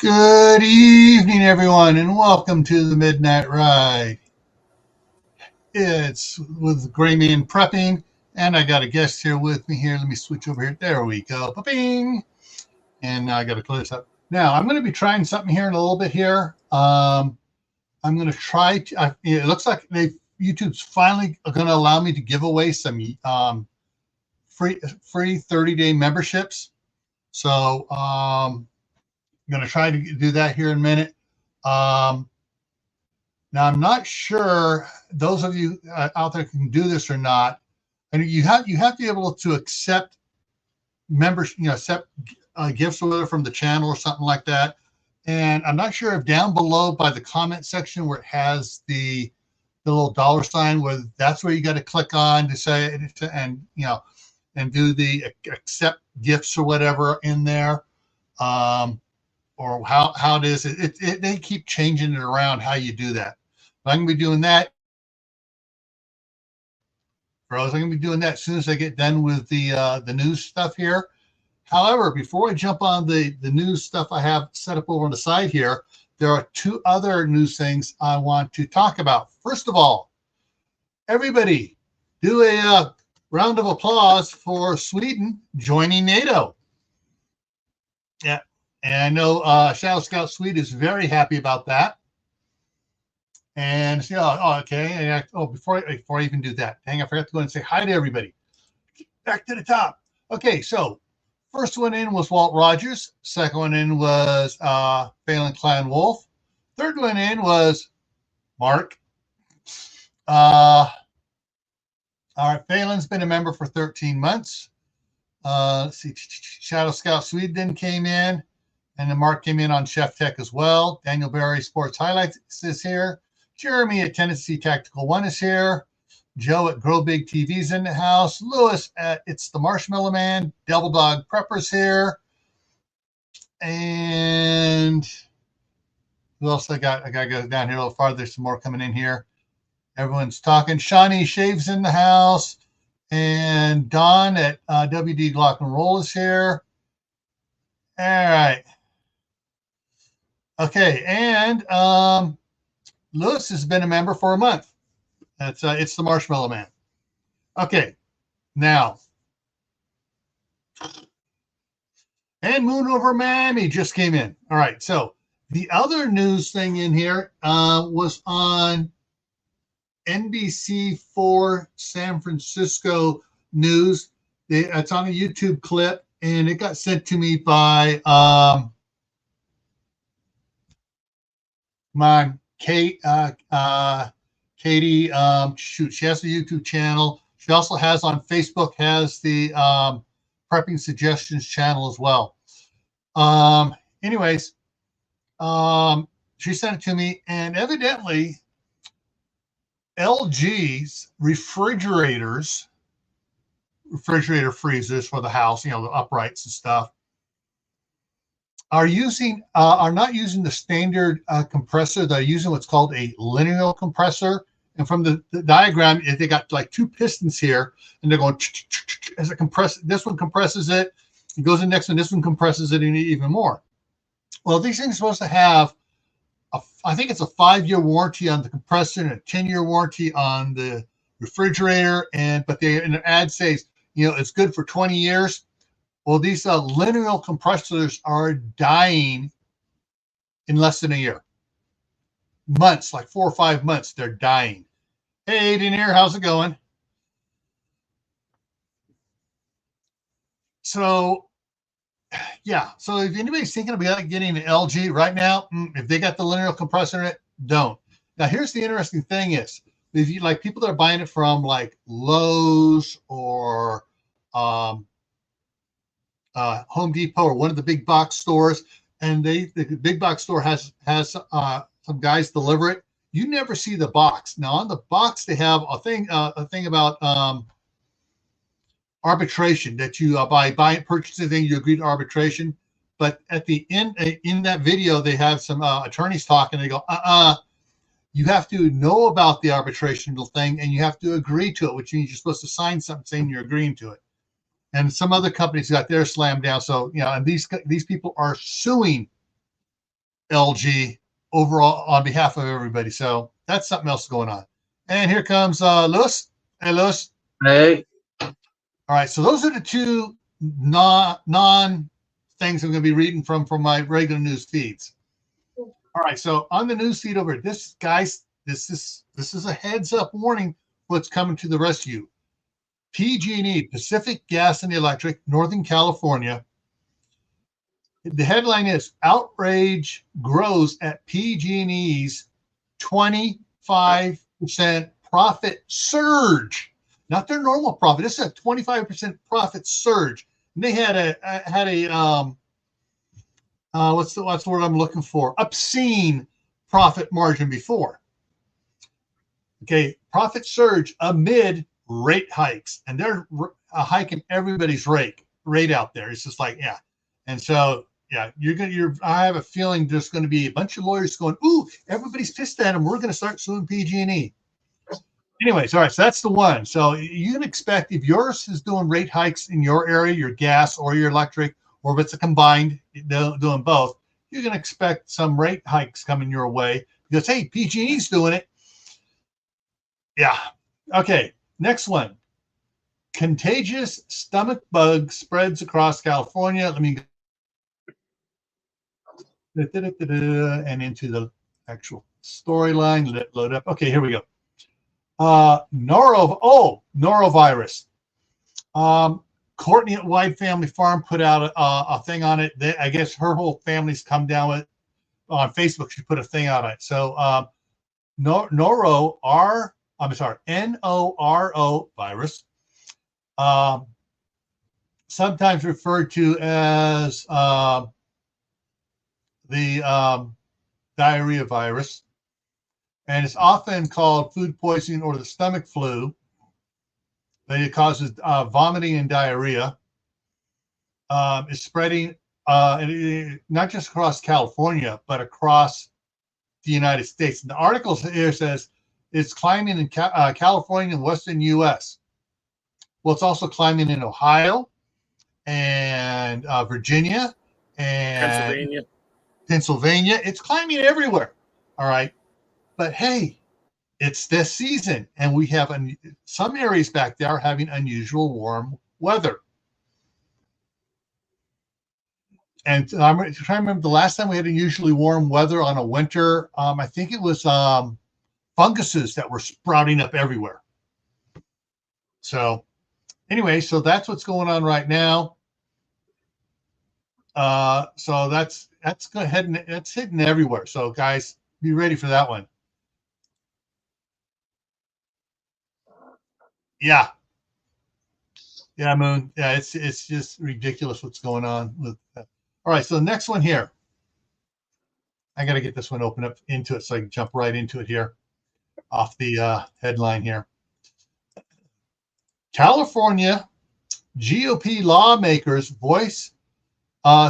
Good evening, everyone, and welcome to the Midnight Ride. It's with Grayman Prepping, and I got a guest here with me here. Let me switch over here. There we go. Ba-bing! And now I got to close this up. Now, I'm going to be trying something here in a little bit here. I'm going to try. It looks like YouTube's finally going to allow me to give away some free 30-day memberships. So I'm going to try to do that here in a minute. Now, I'm not sure those of you out there can do this or not. And you have to be able to accept members, accept gifts or whatever from the channel or something like that. And I'm not sure if down below by the comment section where it has the little dollar sign, where that's where you got to click on to say and do the accept gifts or whatever in there. Or how it is. They keep changing it around how you do that. But I'm going to be doing that. Bros, I'm going to be doing that as soon as I get done with the news stuff here. However, before I jump on the news stuff I have set up over on the side here, there are two other news things I want to talk about. First of all, everybody do a round of applause for Sweden joining NATO. Yeah. And I know Shadow Scout Swede is very happy about that. And okay. And before I even do that, dang, I forgot to go and say hi to everybody. Back to the top. Okay, so first one in was Walt Rogers. Second one in was Phelan Clan Wolf. Third one in was Mark. All right, Phelan's been a member for 13 months. Let's see, Shadow Scout Sweden came in. And then Mark came in on Chef Tech as well. Daniel Berry Sports Highlights is here. Jeremy at Tennessee Tactical One is here. Joe at Grow Big TV's in the house. Lewis at It's the Marshmallow Man. Devil Dog Prepper's here. And who else I got? I got to go down here a little farther. There's some more coming in here. Everyone's talking. Shawnee Shaves in the house. And Don at WD Glock and Roll is here. All right. Okay, and Lewis has been a member for a month. That's It's the Marshmallow Man. Okay, now, and Moon Over Miami just came in. All right, so the other news thing in here was on NBC4 San Francisco News. It's on a YouTube clip, and it got sent to me by Katie, she has a YouTube channel. She also has on Facebook, has the Prepping Suggestions channel as well. Anyways, she sent it to me, and evidently LG's refrigerator freezers for the house, the uprights and stuff, are not using the standard compressor. They're using what's called a linear compressor. And from the diagram, they got like two pistons here, and they're going as it compresses. This one compresses it. It goes in next one. This one compresses it even more. Well, these things are supposed to have, I think it's a 5-year warranty on the compressor and a 10-year warranty on the refrigerator. But in the ad says, it's good for 20 years. Well, these linear compressors are dying in less than a year. Months, like 4 or 5 months, they're dying. Hey, Denier, how's it going? So, yeah. So if anybody's thinking about getting an LG right now, if they got the linear compressor in it, don't. Now, here's the interesting thing is, if you like people that are buying it from like Lowe's or Home Depot or one of the big box stores, and the big box store has some guys deliver it. You never see the box. Now on the box they have a thing about arbitration, that you purchase a thing, you agree to arbitration. But at the end in that video, they have some attorneys talking. They go, you have to know about the arbitration thing, and you have to agree to it, which means you're supposed to sign something saying you're agreeing to it. And some other companies got their slammed down. So, and these people are suing LG overall on behalf of everybody. So that's something else going on. And here comes Lewis. Hey, Lewis. Hey. All right. So those are the two non things I'm going to be reading from my regular news feeds. All right. So on the news feed over this, guys, this is a heads up warning what's coming to the rest of you. PG&E, Pacific Gas and Electric, Northern California. The headline is outrage grows at PG&E's 25% profit surge. Not their normal profit. This is a 25% profit surge. And they had a what's the word I'm looking for? Obscene profit margin before. Okay, profit surge amid rate hikes, and they're hiking everybody's rate out there. It's just like, yeah. And so, yeah, I have a feeling there's going to be a bunch of lawyers going, ooh, everybody's pissed at them. We're going to start suing PG&E. Anyways, all right, so that's the one. So you can expect if yours is doing rate hikes in your area, your gas or your electric, or if it's a combined, doing both, you're going to expect some rate hikes coming your way because, hey, PG&E's doing it. Yeah. Okay. Next one. Contagious stomach bug spreads across California. Let me and into the actual storyline. Let it load up. Okay, here we go. Norovirus. Courtney at Wide Family Farm put out a thing on it. I guess her whole family's come down with on Facebook. She put a thing out on it. So Noro virus, sometimes referred to as the diarrhea virus, and it's often called food poisoning or the stomach flu. But it causes vomiting and diarrhea. It's spreading not just across California, but across the United States. And the article here says it's climbing in California and Western U.S. Well, it's also climbing in Ohio and Virginia and Pennsylvania. It's climbing everywhere. All right. But hey, it's this season, and we have some areas back there are having unusual warm weather. And I'm trying to remember the last time we had unusually warm weather on a winter. I think it was funguses that were sprouting up everywhere. So anyway, so that's what's going on right now. So that's hitting everywhere. So guys, be ready for that one. Yeah, Moon. Yeah, it's just ridiculous what's going on with that. All right, so the next one here. I got to get this one open up into it so I can jump right into it here off the headline here. California GOP lawmakers voice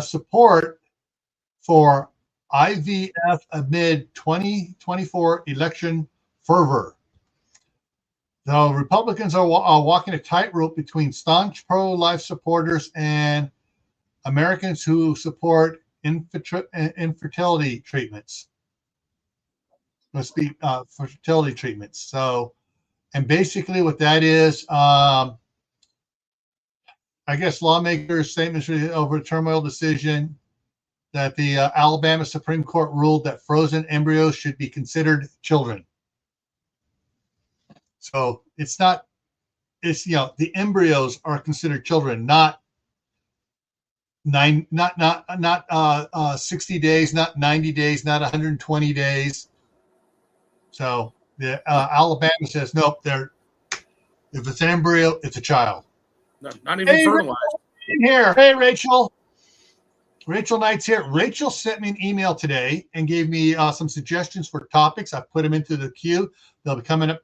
support for IVF amid 2024 election fervor. The Republicans are walking a tightrope between staunch pro-life supporters and Americans who support infertility treatments. Must be fertility treatments. So, and basically what that is, I guess lawmakers' statements over a turmoil decision that the Alabama Supreme Court ruled that frozen embryos should be considered children. So it's the embryos are considered children, not 60 days, not 90 days, not 120 days. So the Alabama says nope. If it's an embryo, it's a child. Not even fertilized. Here, hey Rachel. Rachel Knight's here. Rachel sent me an email today and gave me some suggestions for topics. I put them into the queue. They'll be coming up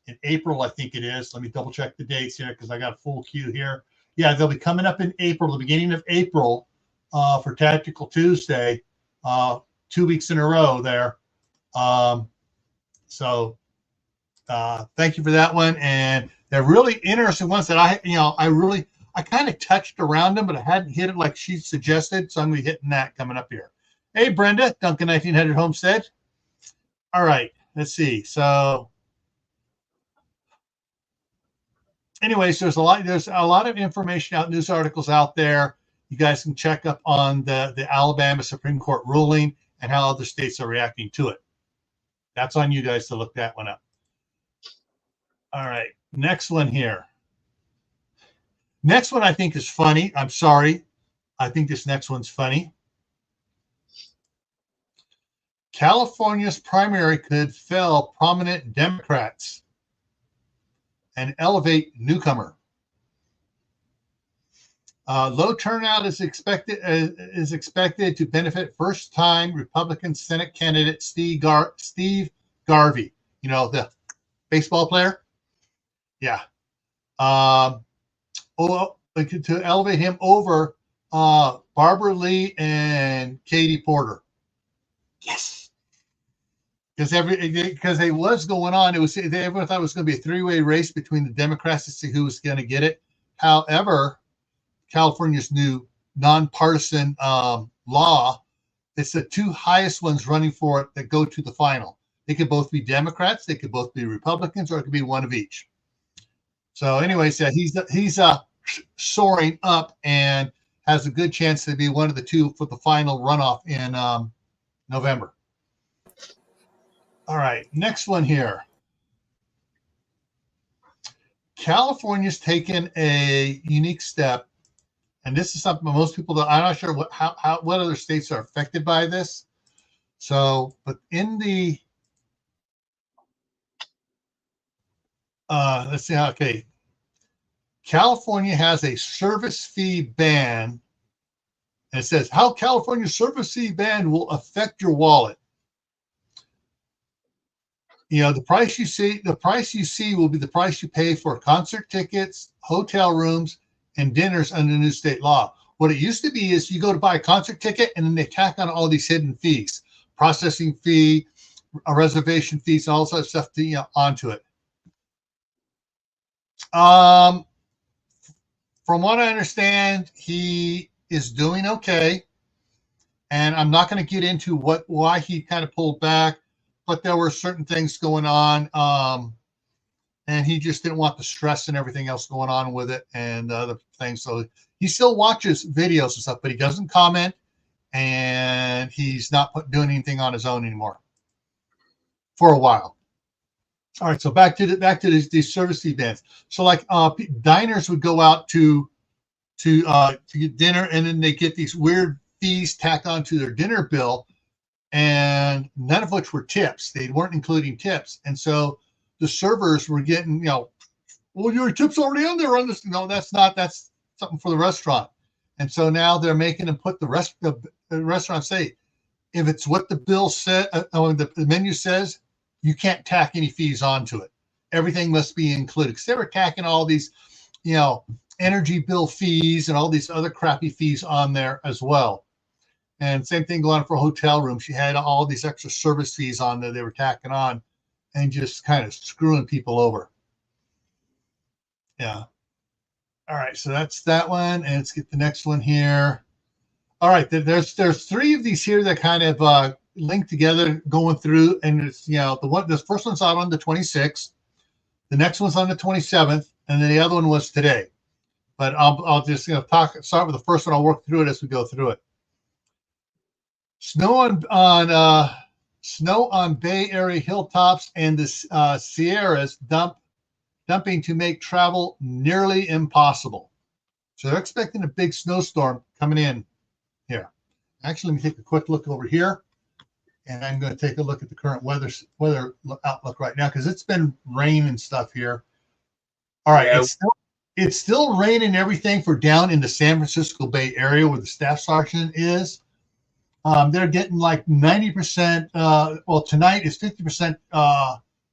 in April, I think it is. Let me double check the dates here because I got a full queue here. Yeah, they'll be coming up in April, the beginning of April, for Tactical Tuesday, 2 weeks in a row there. So thank you for that one. And they're really interesting ones that I I kind of touched around them, but I hadn't hit it like she suggested. So I'm going to be hitting that coming up here. Hey, Brenda, Duncan 1900 Homestead. All right, let's see. So anyways, there's a lot of information out, news articles out there. You guys can check up on the Alabama Supreme Court ruling and how other states are reacting to it. That's on you guys to look that one up. All right, next one here. Next one I think is funny. I'm sorry. I think this next one's funny. California's primary could fell prominent Democrats and elevate newcomer. Low turnout is expected to benefit first-time Republican Senate candidate Steve Garvey. You know, the baseball player. Yeah. To elevate him over Barbara Lee and Katie Porter. Yes. Because it was going on. Everyone thought it was going to be a three-way race between the Democrats to see who was going to get it. However, California's new nonpartisan law, it's the two highest ones running for it that go to the final. They could both be Democrats, they could both be Republicans, or it could be one of each. So anyways, yeah, he's soaring up and has a good chance to be one of the two for the final runoff in November. All right, next one here. California's taken a unique step, and this is something most people don't. I'm not sure what other states are affected by this. So, but in the let's see how. Okay, California has a service fee ban, and it says how California's service fee ban will affect your wallet. You know, the price you see will be the price you pay for concert tickets, hotel rooms, and dinners under new state law. What it used to be is you go to buy a concert ticket and then they tack on all these hidden fees, processing fee, a reservation fees, all sorts of stuff to, onto it. From what I understand, he is doing okay, and I'm not going to get into why he kind of pulled back, but there were certain things going on, and he just didn't want the stress and everything else going on with it and the other things. So he still watches videos and stuff, but he doesn't comment, and he's not doing anything on his own anymore for a while. All right, so back to these service fee bans. So like diners would go out to get dinner, and then they get these weird fees tacked onto their dinner bill, and none of which were tips. They weren't including tips, and so the servers were getting, well, your tips already on there on this. No, that's something for the restaurant. And so now they're making them put the restaurant say, if it's what the bill said, the menu says, you can't tack any fees onto it. Everything must be included. Because they were tacking all these, energy bill fees and all these other crappy fees on there as well. And same thing going on for hotel rooms. You had all these extra service fees on there they were tacking on and just kind of screwing people over. Yeah. All right, so that's that one. And let's get the next one here. All right, there's three of these here that kind of linked together going through, and it's the first one's out on the 26th, the next one's on the 27th, and then the other one was today. But I'll just start with the first one. I'll work through it as we go through it. Snow on Bay Area hilltops and the Sierras dumping to make travel nearly impossible. So they're expecting a big snowstorm coming in here. Actually, let me take a quick look over here. And I'm going to take a look at the current weather outlook right now, because it's been rain and stuff here. All right, yeah. It's still raining everything for down in the San Francisco Bay Area where the staff sergeant is. They're getting like 90%. Well, tonight is 50%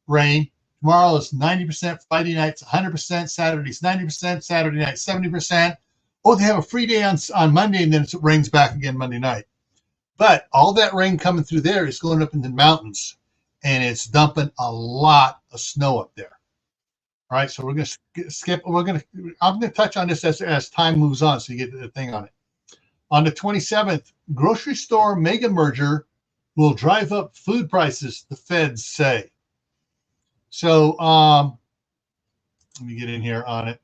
rain. Tomorrow is 90%. Friday night's 100%. Saturday's 90%. Saturday night 70%. Oh, they have a free day on Monday, and then it rains back again Monday night. But all that rain coming through there is going up in the mountains, and it's dumping a lot of snow up there. All right, so we're going to skip. I'm going to touch on this as time moves on, so you get the thing on it. On the 27th, grocery store mega merger will drive up food prices, the feds say. So let me get in here on it.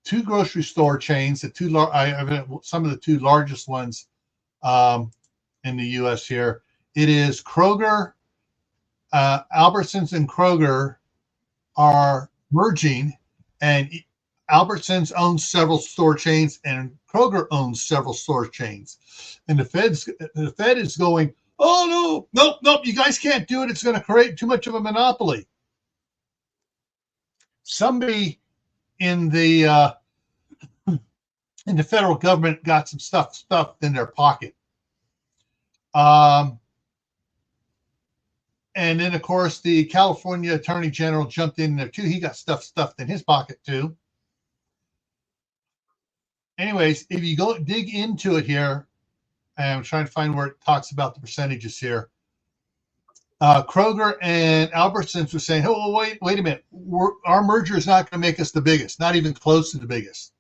Two grocery store chains, some of the two largest ones in the U.S. here. It is Kroger, Albertsons, and Kroger are merging, and Albertsons owns several store chains, and Kroger owns several store chains. And the Fed is going, oh no, nope, you guys can't do it. It's going to create too much of a monopoly. Somebody in the federal government got some stuff in their pocket. And then, of course, the California Attorney General jumped in there too. He got stuffed in his pocket too. Anyways, if you go dig into it here, and I'm trying to find where it talks about the percentages here. Kroger and Albertsons were saying, oh, wait a minute. Our merger is not going to make us the biggest, not even close to the biggest.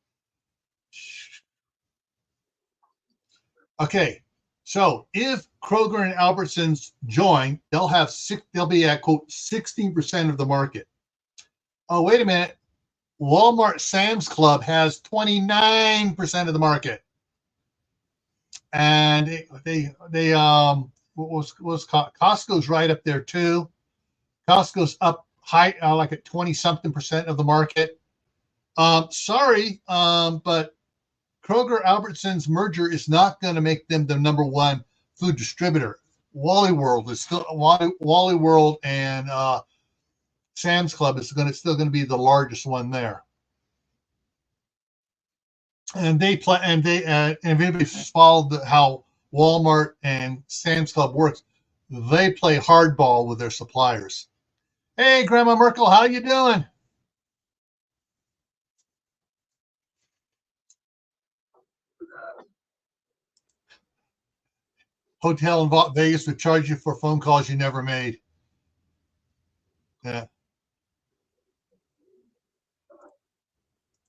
Okay, so if Kroger and Albertsons join, they'll be at, quote, 16% of the market. Oh, wait a minute. Walmart Sam's Club has 29% of the market. And Costco's right up there too. Costco's up high, like at 20-something% of the market. Sorry, but Kroger Albertsons merger is not going to make them the number one food distributor. Wally World and Sam's Club is still going to be the largest one there. And if anybody's followed how Walmart and Sam's Club works, they play hardball with their suppliers. Hey, Grandma Merkel, how you doing? Hotel in Vegas would charge you for phone calls you never made. Yeah.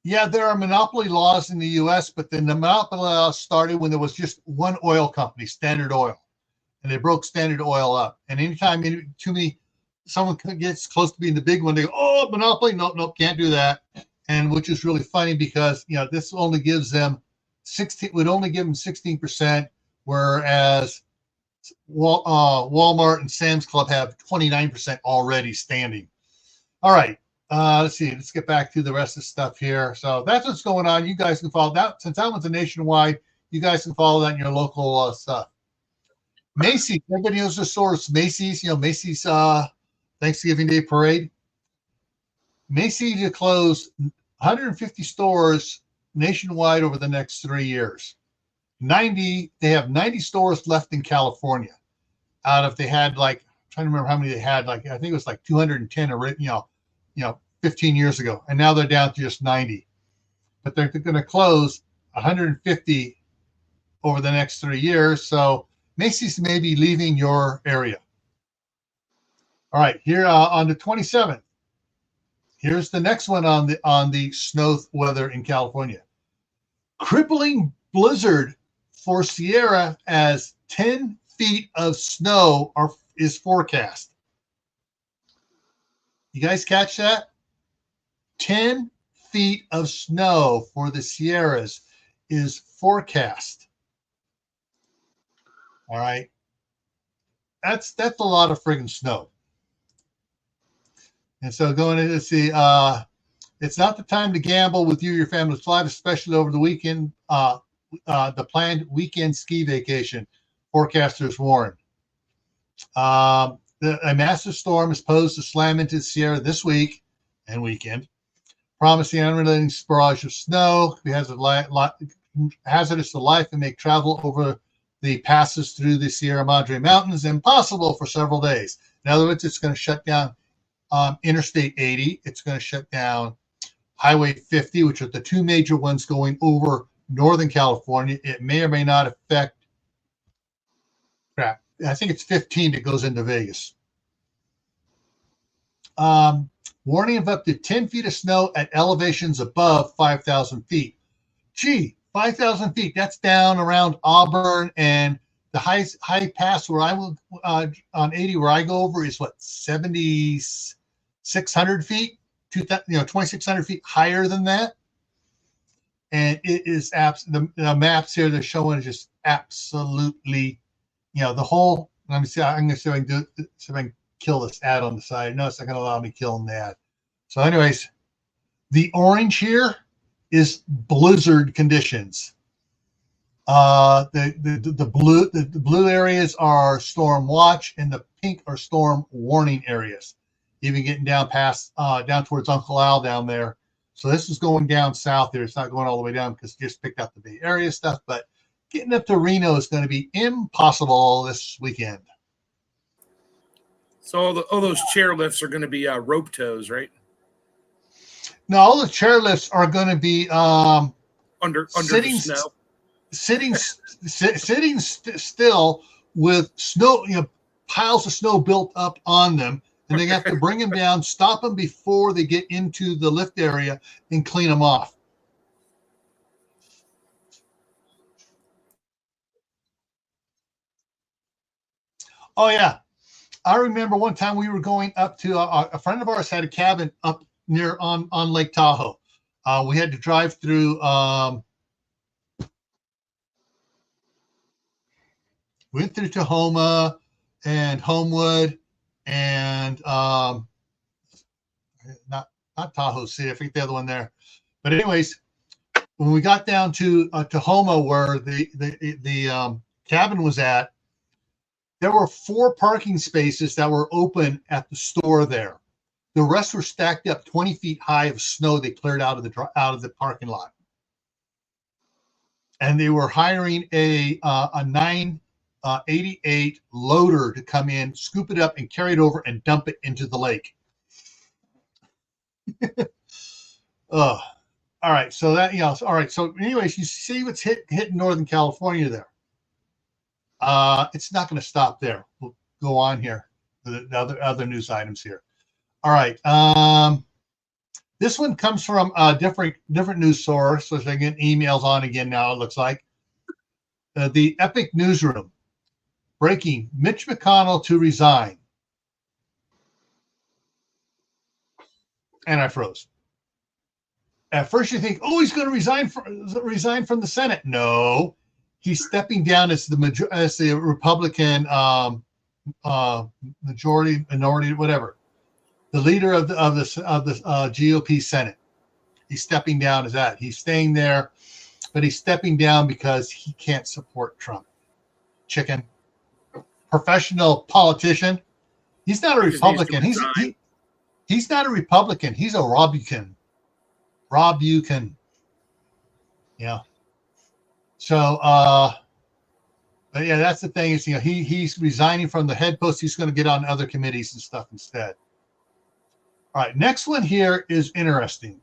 Yeah, there are monopoly laws in the U.S., but then the monopoly laws started when there was just one oil company, Standard Oil, and they broke Standard Oil up. And anytime someone gets close to being the big one, they go, "Oh, monopoly! Nope, can't do that." And which is really funny because this only gives them 16%, whereas Walmart and Sam's Club have 29% already standing. All right. Let's see. Let's get back to the rest of the stuff here. So that's what's going on. You guys can follow that. Since that one's a nationwide, you guys can follow that in your local stuff. Macy's. Everybody knows the source. Macy's. Macy's Thanksgiving Day Parade. Macy's to close 150 stores nationwide over the next 3 years. They have 90 stores left in California. They had I'm trying to remember how many they had. I think it was 210 15 years ago, and now they're down to just 90. But they're going to close 150 over the next 3 years. So Macy's may be leaving your area. All right, here on the 27th. Here's the next one on the snow weather in California. Crippling blizzard for Sierra as 10 feet of snow is forecast. You guys catch that? 10 feet of snow for the Sierras is forecast. All right. That's a lot of friggin' snow. And so going to see, it's not the time to gamble with you or your family's life, especially over the weekend, the planned weekend ski vacation, forecasters warn. A massive storm is posed to slam into the Sierra this week and weekend, promising unrelenting barrage of snow. It has hazardous to life and make travel over the passes through the Sierra Madre Mountains impossible for several days. In other words, it's going to shut down Interstate 80. It's going to shut down Highway 50, which are the two major ones going over Northern California. It may or may not affect I think it's 15 that goes into Vegas. Warning of up to 10 feet of snow at elevations above 5,000 feet. Gee, 5,000 feet, that's down around Auburn, and the high pass where I will on 80 where I go over is what, 7,600 feet, 2,600 feet higher than that. And it is the maps here they're showing is just absolutely, the whole. Let me see. I'm going to see if I can kill this ad on the side. No, it's not going to allow me killing the ad. So, anyways, the orange here is blizzard conditions. The blue areas are storm watch, and the pink are storm warning areas. Even getting down towards Uncle Al down there. So this is going down south there. It's not going all the way down because it just picked up the Bay Area stuff. But getting up to Reno is going to be impossible this weekend. So all those chairlifts are going to be rope tows, right? No, all the chairlifts are going to be under sitting, the snow. Sitting still with snow, piles of snow built up on them. And they have to bring them down, stop them before they get into the lift area, and clean them off. Oh, yeah. I remember one time we were going up to a friend of ours had a cabin up near on Lake Tahoe. We had to drive through. We went through Tahoma and Homewood. And not Tahoe City, I think the other one there. But anyways, when we got down to Tahoma, where the cabin was at, there were 4 parking spaces that were open at the store there. The rest were stacked up 20 feet high of snow they cleared out of the parking lot, and they were hiring a 988 loader to come in, scoop it up, and carry it over and dump it into the lake. All right. So that, all right. So anyways, you see what's hitting Northern California there. It's not going to stop there. We'll go on here. The other news items here. All right. This one comes from a different news source. So I get emails on again now, it looks like. The Epic Newsroom. Breaking, Mitch McConnell to resign. And I froze. At first you think, oh, he's going to resign from the Senate. No, he's stepping down as the Republican minority, whatever. The leader of the GOP Senate. He's stepping down as that. He's staying there, but he's stepping down because he can't support Trump. Chicken. Professional politician. He's not a Republican. He's not a Republican. He's a Robucan. Yeah. So but yeah, that's the thing is he's resigning from the head post. He's going to get on other committees and stuff instead. All right, next one here is interesting.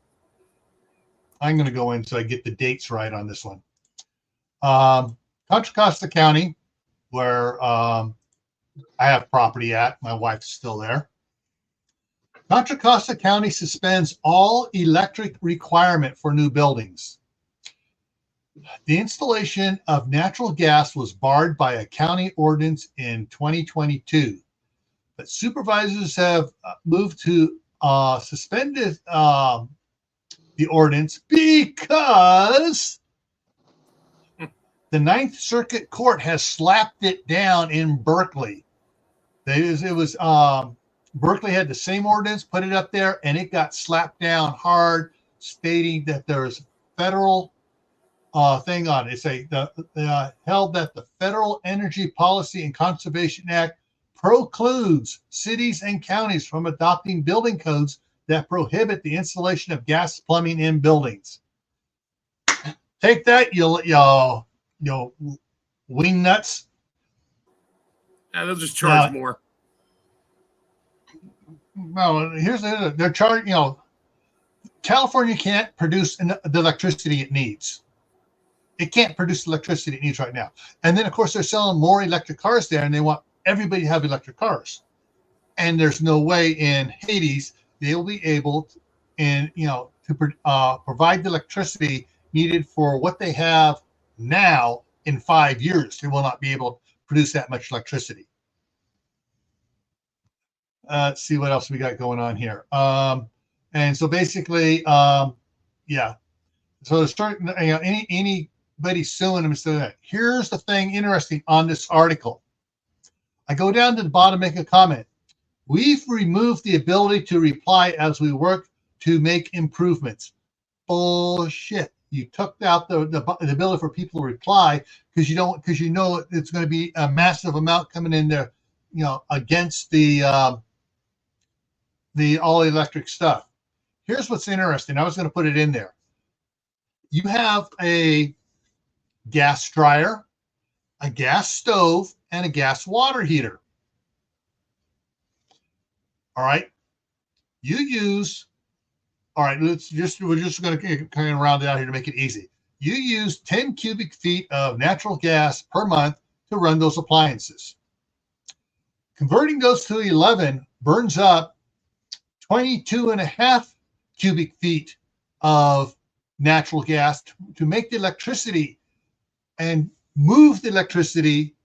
I'm going to go in so I get the dates right on this one. Contra Costa County, where I have property at. My wife's still there. Contra Costa County suspends all electric requirement for new buildings. The installation of natural gas was barred by a county ordinance in 2022, but supervisors have moved to suspend the ordinance because the Ninth Circuit Court has slapped it down in Berkeley. Berkeley had the same ordinance, put it up there, and it got slapped down hard, stating that there's federal thing on it. They held that the Federal Energy Policy and Conservation Act precludes cities and counties from adopting building codes that prohibit the installation of gas plumbing in buildings. Take that, you wing nuts. Yeah, they'll just charge more. Well, they're charging. California can't produce the electricity it needs. It can't produce the electricity it needs right now. And then, of course, they're selling more electric cars there, and they want everybody to have electric cars. and there's no way in Hades they'll be able to, to provide the electricity needed for what they have now in 5 years. They will not be able to produce that much electricity. Let's see what else we got going on here. And so basically, yeah. So to start, anybody suing them, so here's the thing interesting on this article. I go down to the bottom, make a comment. We've removed the ability to reply as we work to make improvements. Bullshit. You took out the ability for people to reply because you know it's going to be a massive amount coming in there, against the all electric stuff. Here's what's interesting. I was going to put it in there. You have a gas dryer, a gas stove, and a gas water heater. All right. All right, we're just going to kind of round it out here to make it easy. You use 10 cubic feet of natural gas per month to run those appliances. Converting those to 11 burns up 22.5 cubic feet of natural gas to make the electricity and move the electricity,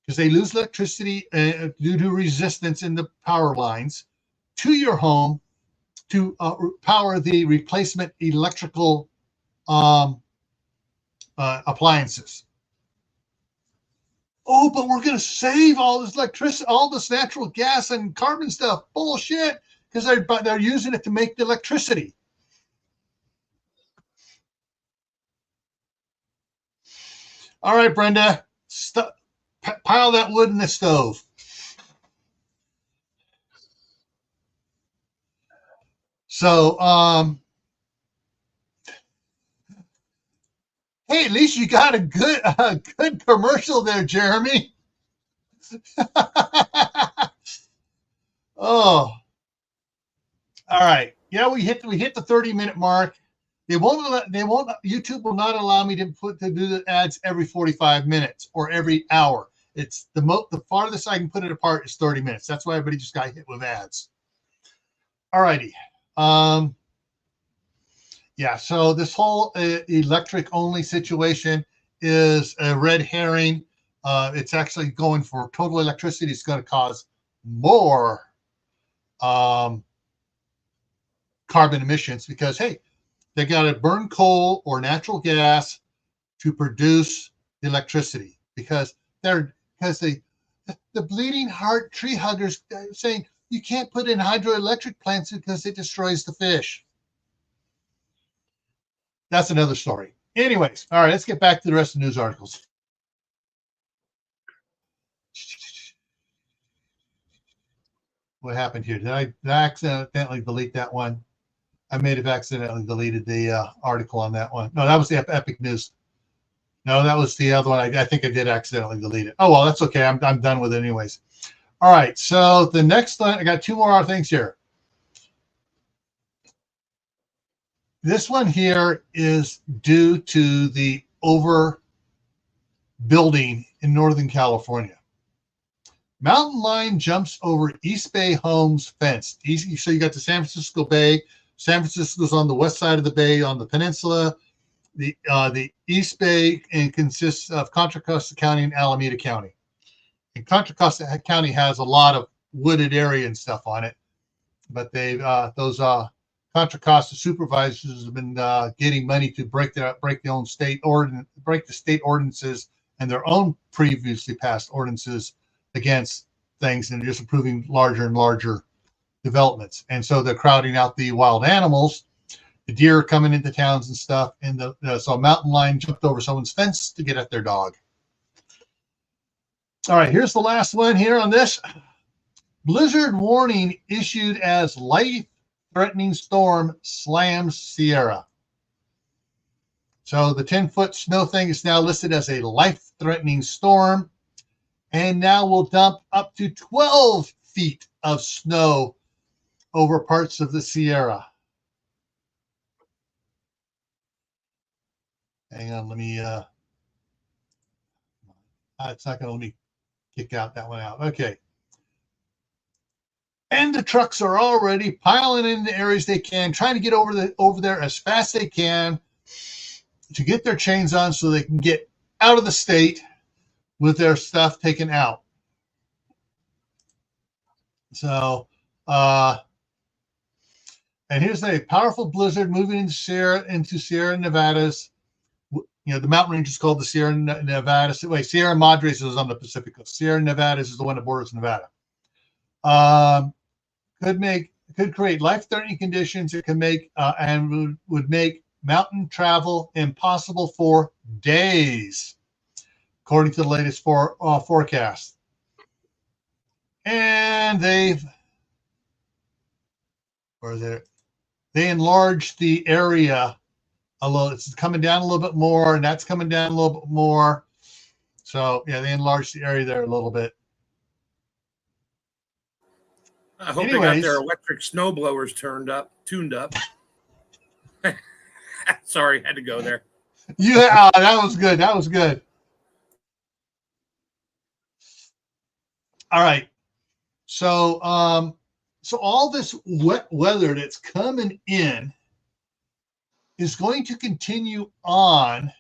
because they lose electricity due to resistance in the power lines, to your home to power the replacement electrical appliances. Oh, but we're going to save all this electricity, all this natural gas and carbon stuff. Bullshit, because they're using it to make the electricity. All right, Brenda, pile that wood in the stove. So, hey, at least you got a good commercial there, Jeremy. Oh, all right. Yeah, we hit the 30-minute mark. YouTube will not allow me to do the ads every 45 minutes or every hour. It's the farthest I can put it apart is 30 minutes. That's why everybody just got hit with ads. All righty. Yeah, so this whole electric only situation is a red herring. It's actually going for total electricity. It's going to cause more carbon emissions because, hey, they got to burn coal or natural gas to produce the electricity because the bleeding heart tree huggers saying you can't put in hydroelectric plants because it destroys the fish. That's another story. Anyways, all right, let's get back to the rest of the news articles. What happened here? Did I accidentally delete that one? I may have accidentally deleted the article on that one. No, that was the Epic News. No, that was the other one. I think I did accidentally delete it. Oh, well, that's okay. I'm done with it anyways. All right, so the next one, I got two more things here. This one here is due to the overbuilding in Northern California. Mountain lion jumps over East Bay homes fence. So you got the San Francisco Bay. San Francisco's on the west side of the bay on the peninsula. The East Bay consists of Contra Costa County and Alameda County. And Contra Costa County has a lot of wooded area and stuff on it, but those Contra Costa supervisors have been getting money to break the state ordinances and their own previously passed ordinances against things, and just approving larger and larger developments. And so they're crowding out the wild animals. The deer are coming into towns and stuff. And so a mountain lion jumped over someone's fence to get at their dog. All right, here's the last one here on this. Blizzard warning issued as life-threatening storm slams Sierra. So the 10-foot snow thing is now listed as a life-threatening storm, and now will dump up to 12 feet of snow over parts of the Sierra. Hang on, let me, it's not going to let me kick that one out. Okay. And the trucks are already piling in the areas they can, trying to get over there as fast as they can to get their chains on so they can get out of the state with their stuff taken out. So, and here's a powerful blizzard moving into Sierra Nevadas. The mountain range is called the Sierra Nevadas. Wait, Sierra Madres is on the Pacific Coast. Sierra Nevadas is the one that borders Nevada. Could create life-threatening conditions. It can make and would make mountain travel impossible for days, according to the latest forecast. And they enlarged the area a little. It's coming down a little bit more, and that's coming down a little bit more. So yeah, they enlarged the area there a little bit. I hope they got their electric snow blowers tuned up. Sorry, had to go there. Yeah, that was good. That was good. All right. So, so all this wet weather that's coming in is going to continue on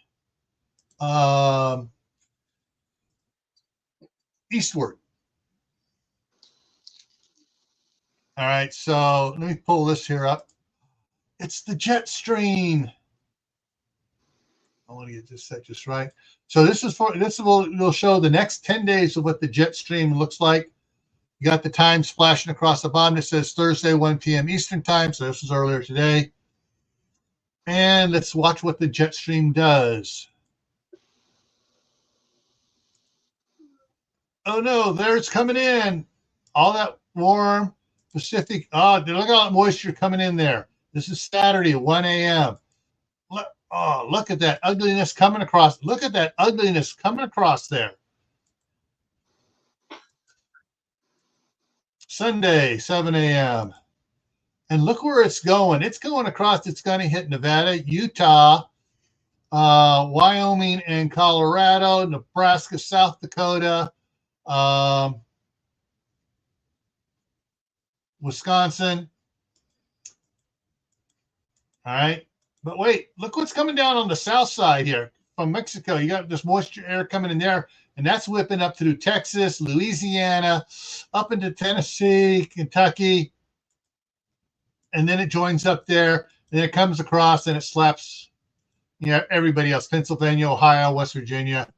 eastward. All right, so let me pull this here up. It's the jet stream. I want to get this set just right. So this will show the next 10 days of what the jet stream looks like. You got the time splashing across the bottom. It says Thursday, 1 p.m. Eastern time. So this was earlier today. And let's watch what the jet stream does. Oh no, there it's coming in. All that warm Pacific. Oh, look at all that moisture coming in there. This is Saturday, 1 a.m. Look at that ugliness coming across. Look at that ugliness coming across there. Sunday, 7 a.m. And look where it's going. It's going across. It's going to hit Nevada, Utah, Wyoming, and Colorado, Nebraska, South Dakota, Wisconsin. All right. But wait, look what's coming down on the south side here from Mexico. You got this moisture air coming in there, and that's whipping up through Texas, Louisiana, up into Tennessee, Kentucky. And then it joins up there, and it comes across and it slaps everybody else, Pennsylvania, Ohio, West Virginia.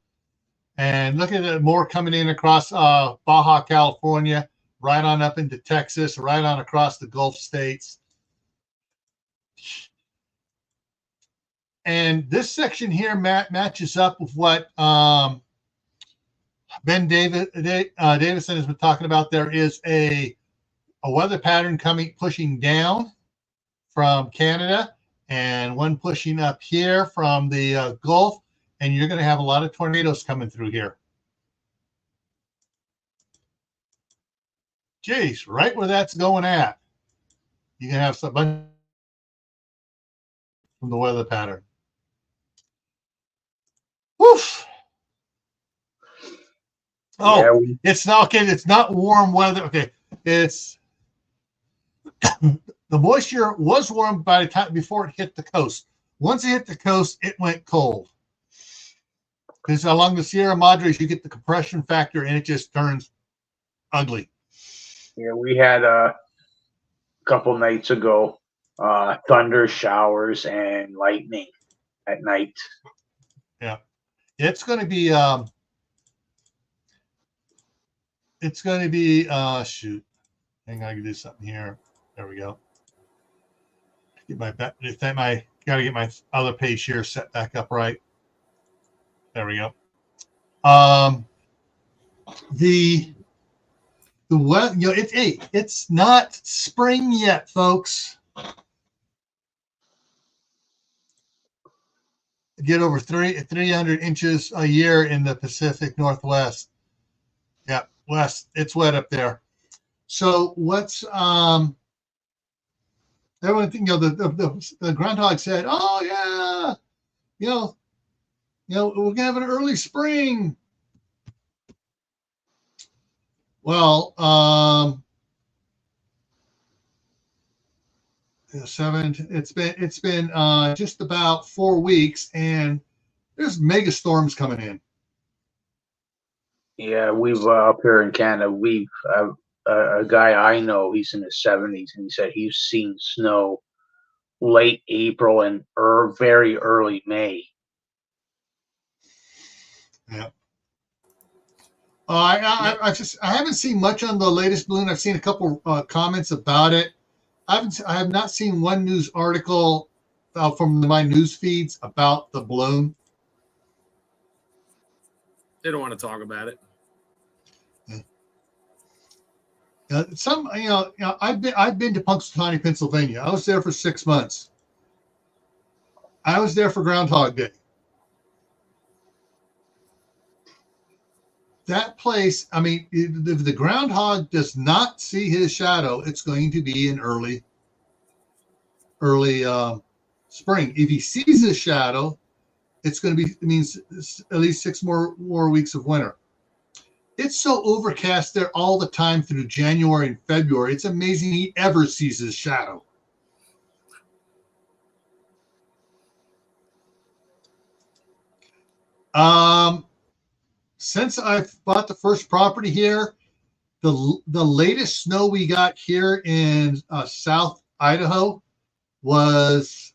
And look at it, more coming in across Baja California, right on up into Texas, right on across the Gulf states. And this section here matches up with what Ben Davison has been talking about. There is a weather pattern pushing down from Canada and one pushing up here from the Gulf. And you're going to have a lot of tornadoes coming through here. Geez, right where that's going at, you can have some bunch from the weather pattern. Woof. Oh, yeah, it's not okay. It's not warm weather. Okay, it's the moisture was warm by the time before it hit the coast. Once it hit the coast, it went cold. Because along the Sierra Madres, you get the compression factor, and it just turns ugly. Yeah, we had a couple nights ago thunder showers and lightning at night. Yeah, it's going to be shoot. Hang on, I can do something here. There we go. Gotta get my other page here set back up right. There we go. The weather, it's not spring yet, folks. Get over 300 inches a year in the Pacific Northwest. Yeah, west. It's wet up there. So what's everyone think? The groundhog said, "Oh yeah, we're gonna have an early spring." Well, 7. It's been just about 4 weeks, and there's mega storms coming in. Yeah, we've up here in Canada, we've a guy I know, he's in his 70s, and he said he's seen snow late April and very early May. Yeah. I haven't seen much on the latest balloon. I've seen a couple comments about it. I have not seen one news article from my news feeds about the balloon. They don't want to talk about it. Yeah. I've been to Punxsutawney, Pennsylvania. I was there for 6 months. I was there for Groundhog Day. That place, I mean, if the groundhog does not see his shadow, it's going to be an early spring. If he sees his shadow, it means at least 6 more weeks of winter. It's so overcast there all the time through January and February. It's amazing he ever sees his shadow. Since I bought the first property here, the latest snow we got here in South Idaho was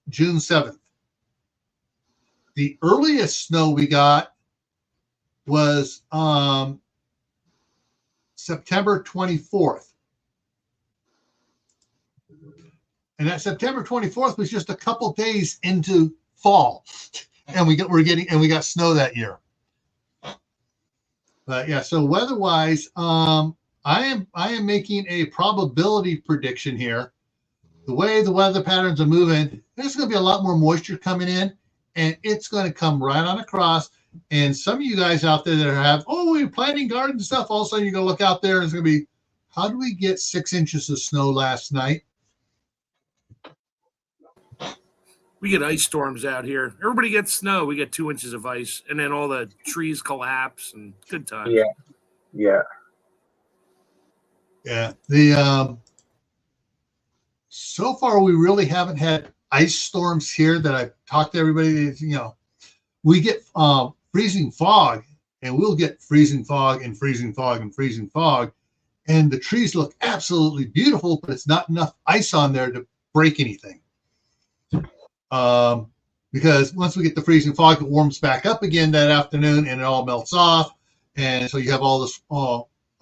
June 7th. The earliest snow we got was September 24th. And that September 24th was just a couple days into fall. And we got snow that year. But yeah, so weather-wise, I am making a probability prediction here. The way the weather patterns are moving, there's going to be a lot more moisture coming in, and it's going to come right on across. And some of you guys out there that we're planting gardens and stuff, all of a sudden you're going to look out there and it's going to be, how do we get 6 inches of snow last night? We get ice storms out here. Everybody gets snow. We get 2 inches of ice, and then all the trees collapse, and good times. Yeah. The so far we really haven't had ice storms here that I've talked to everybody. We get freezing fog, and we'll get freezing fog and freezing fog and freezing fog, and the trees look absolutely beautiful, but it's not enough ice on there to break anything. Because once we get the freezing fog, it warms back up again that afternoon and it all melts off. And so you have all this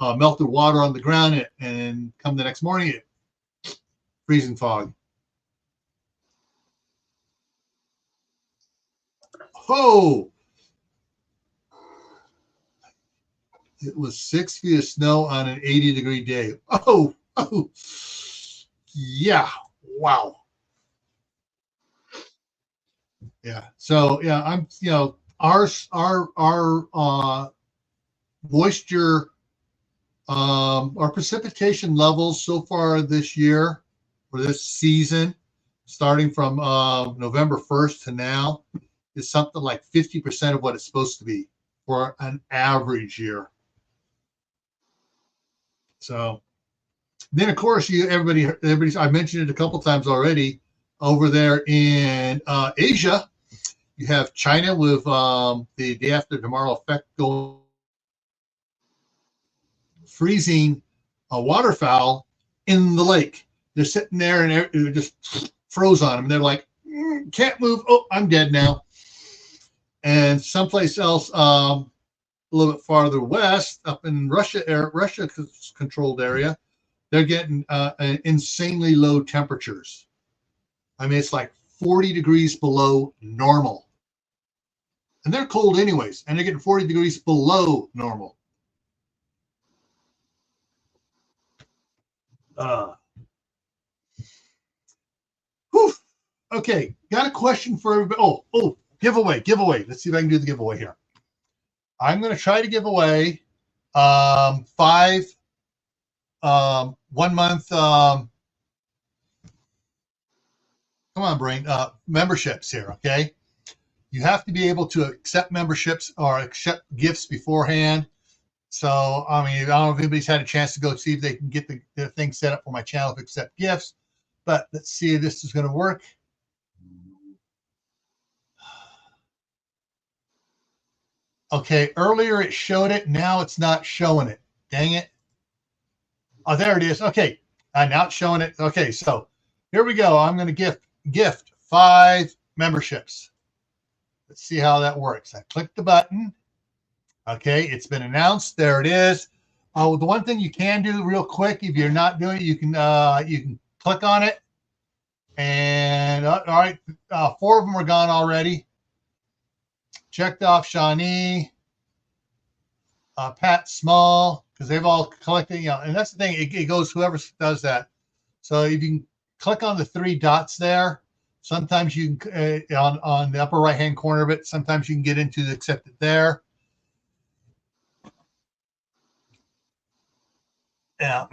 melted water on the ground, and come the next morning, freezing fog. Oh, it was 6 feet of snow on an 80-degree day. Oh, yeah. Wow. Yeah. So yeah, I'm our moisture, our precipitation levels so far this year or this season, starting from November 1st to now, is something like 50% of what it's supposed to be for an average year. So then, of course, everybody's I mentioned it a couple times already. Over there in Asia, you have China with the day after tomorrow effect going freezing waterfowl in the lake. They're sitting there and it just froze on them. They're like, can't move. Oh, I'm dead now. And someplace else, a little bit farther west, up in Russia controlled area, they're getting insanely low temperatures. I mean, it's like 40 degrees below normal. And they're cold anyways, and they're getting 40 degrees below normal. Okay, got a question for everybody. Oh, giveaway. Let's see if I can do the giveaway here. I'm going to try to give away 5 1 month come on, brain, memberships here, okay? You have to be able to accept memberships or accept gifts beforehand. So, I mean, I don't know if anybody's had a chance to go see if they can get the thing set up for my channel to accept gifts. but let's see if this is going to work. Okay, earlier it showed it. Now it's not showing it. Dang it. Oh, there it is. Okay, now it's showing it. Okay, so here we go. I'm going to gift 5 memberships. Let's see how that works. I click the button. Okay, it's been announced. There it is. The one thing you can do real quick, if you're not doing it, you can click on it. And all right, 4 of them are gone already. Checked off Shawnee, Pat Small, because they've all collected, and that's the thing, it goes whoever does that. So if you can click on the 3 dots there, sometimes you can, on the upper right-hand corner of it, sometimes you can get into the accept it there. Yeah.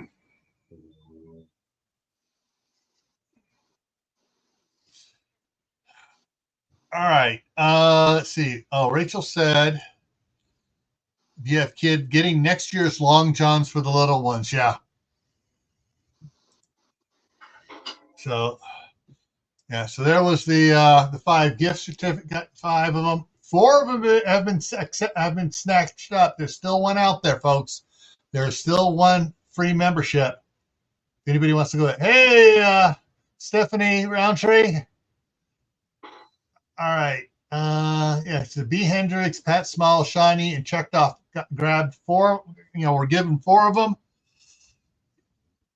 All right. Let's see. Oh, Rachel said, do you have kid getting next year's long johns for the little ones? Yeah. So, yeah. So there was the 5 gift certificate. Got 5 of them. 4 of them have been snatched up. There's still one out there, folks. There's still one free membership. If anybody wants to go, hey, Stephanie Roundtree. All right. Yeah, so B. Hendricks, Pat Small, Shiny, and checked off. Grabbed 4. We're given 4 of them.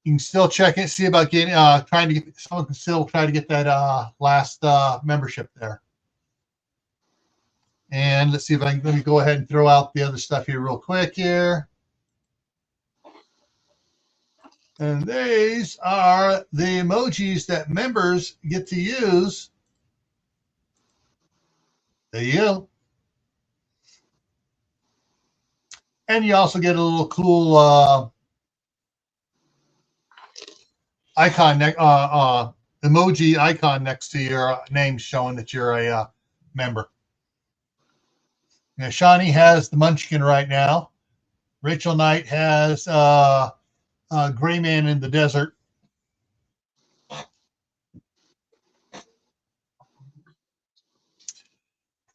You can still check it, see about getting, trying to get, someone can still try to get that last membership there. And let's see if I can, let me go ahead and throw out the other stuff here real quick here. And these are the emojis that members get to use. There you go. And you also get a little cool icon, emoji icon next to your name showing that you're a member. Now, Shawnee has the Munchkin right now. Rachel Knight has Gray Man in the Desert.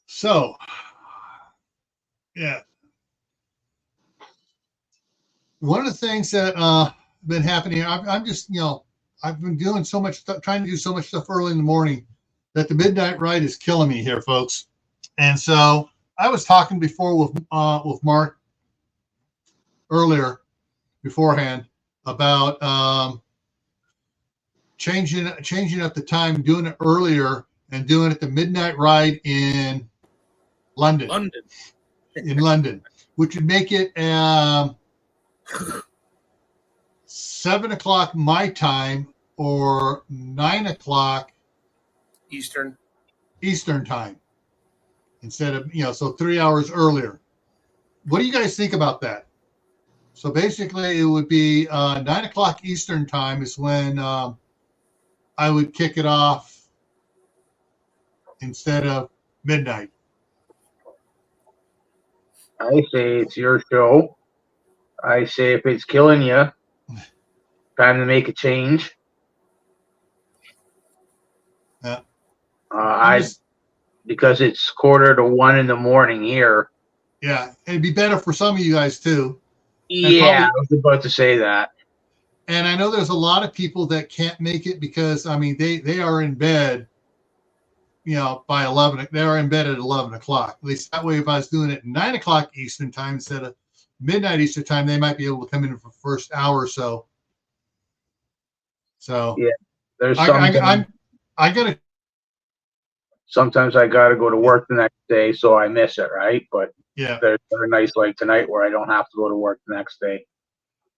So, yeah. One of the things that been happening, I'm just, I've been doing so much stuff, trying to do so much stuff early in the morning that the midnight ride is killing me here, folks. And so I was talking before with Mark earlier beforehand about changing up the time, doing it earlier and doing it the midnight ride in London. In London, which would make it 7 o'clock my time or 9 o'clock Eastern time instead of, so 3 hours earlier. What do you guys think about that? So basically it would be 9 o'clock Eastern time is when I would kick it off instead of midnight. I say it's your show. I say if it's killing you, time to make a change. Yeah. Because it's 1:45 in the morning here. Yeah, it'd be better for some of you guys too. Yeah, I was about to say that. And I know there's a lot of people that can't make it because, I mean, they are in bed, by 11. They are in bed at 11 o'clock. At least that way, if I was doing it at 9 o'clock Eastern time instead of midnight Eastern time, they might be able to come in for the first hour or so. So yeah, there's I gotta. Sometimes I gotta go to work the next day, so I miss it, right? But yeah, there's a nice like tonight where I don't have to go to work the next day.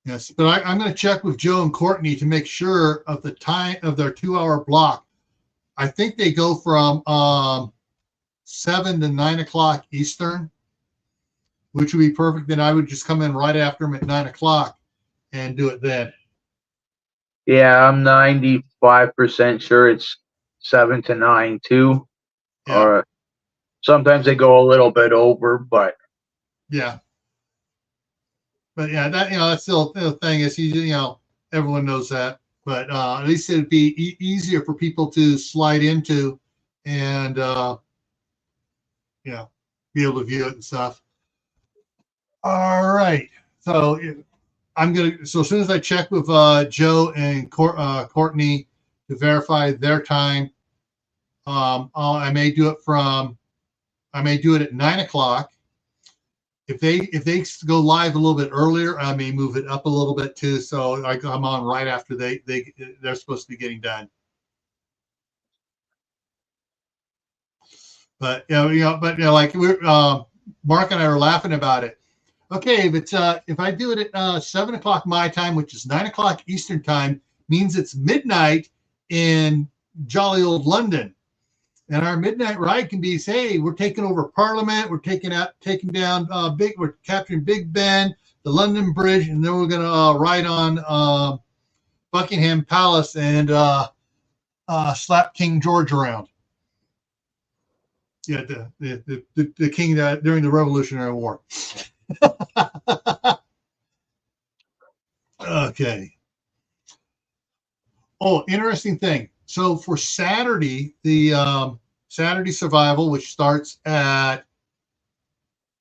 Yes, but I'm going to check with Joe and Courtney to make sure of the time of their 2 hour block. I think they go from 7 to 9 o'clock Eastern, which would be perfect. Then I would just come in right after them at 9 o'clock and do it then. Yeah, I'm 95% sure it's 7 to 9 too. Yeah. Or sometimes they go a little bit over, but yeah. But yeah, that that's still the thing is everyone knows that. but at least it'd be easier for people to slide into and be able to view it and stuff. All right, so so as soon as I check with Joe and Courtney to verify their time, I may do it at 9:00. If they go live a little bit earlier, I may move it up a little bit too. So I'm on right after they're supposed to be getting done. But like Mark and I were laughing about it. Okay, but if I do it at 7:00 my time, which is 9:00 Eastern time, means it's midnight in jolly old London. And our midnight ride can be, say, we're taking over Parliament, we're taking down we're capturing Big Ben, the London Bridge, and then we're going to ride on Buckingham Palace and slap King George around. Yeah, the king during the Revolutionary War. Okay. Oh, interesting thing. So for Saturday, the Saturday Survival, which starts at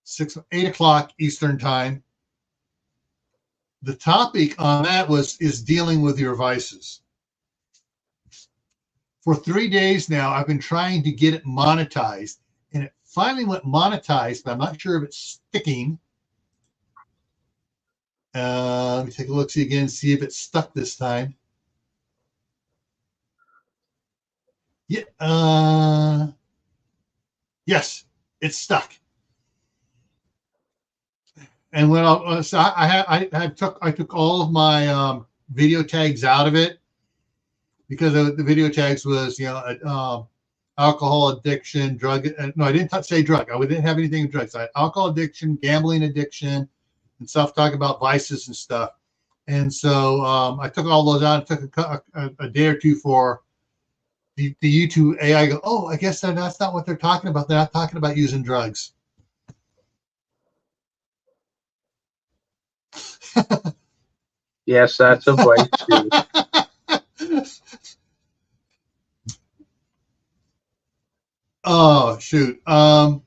8:00 Eastern time, the topic on that is dealing with your vices. For 3 days now, I've been trying to get it monetized, and it finally went monetized, but I'm not sure if it's sticking. Let me take a look, see again, see if it's stuck this time. Yeah. Yes, it's stuck. And when I took all of my video tags out of it because the video tags was alcohol addiction, drug. No, I didn't say drug. I didn't have anything with drugs. I had alcohol addiction, gambling addiction, and stuff. Talking about vices and stuff. And so I took all those out. It took a day or two for the YouTube AI go, oh, I guess that's not what they're talking about. They're not talking about using drugs. Yes, that's a vice too. Oh shoot. I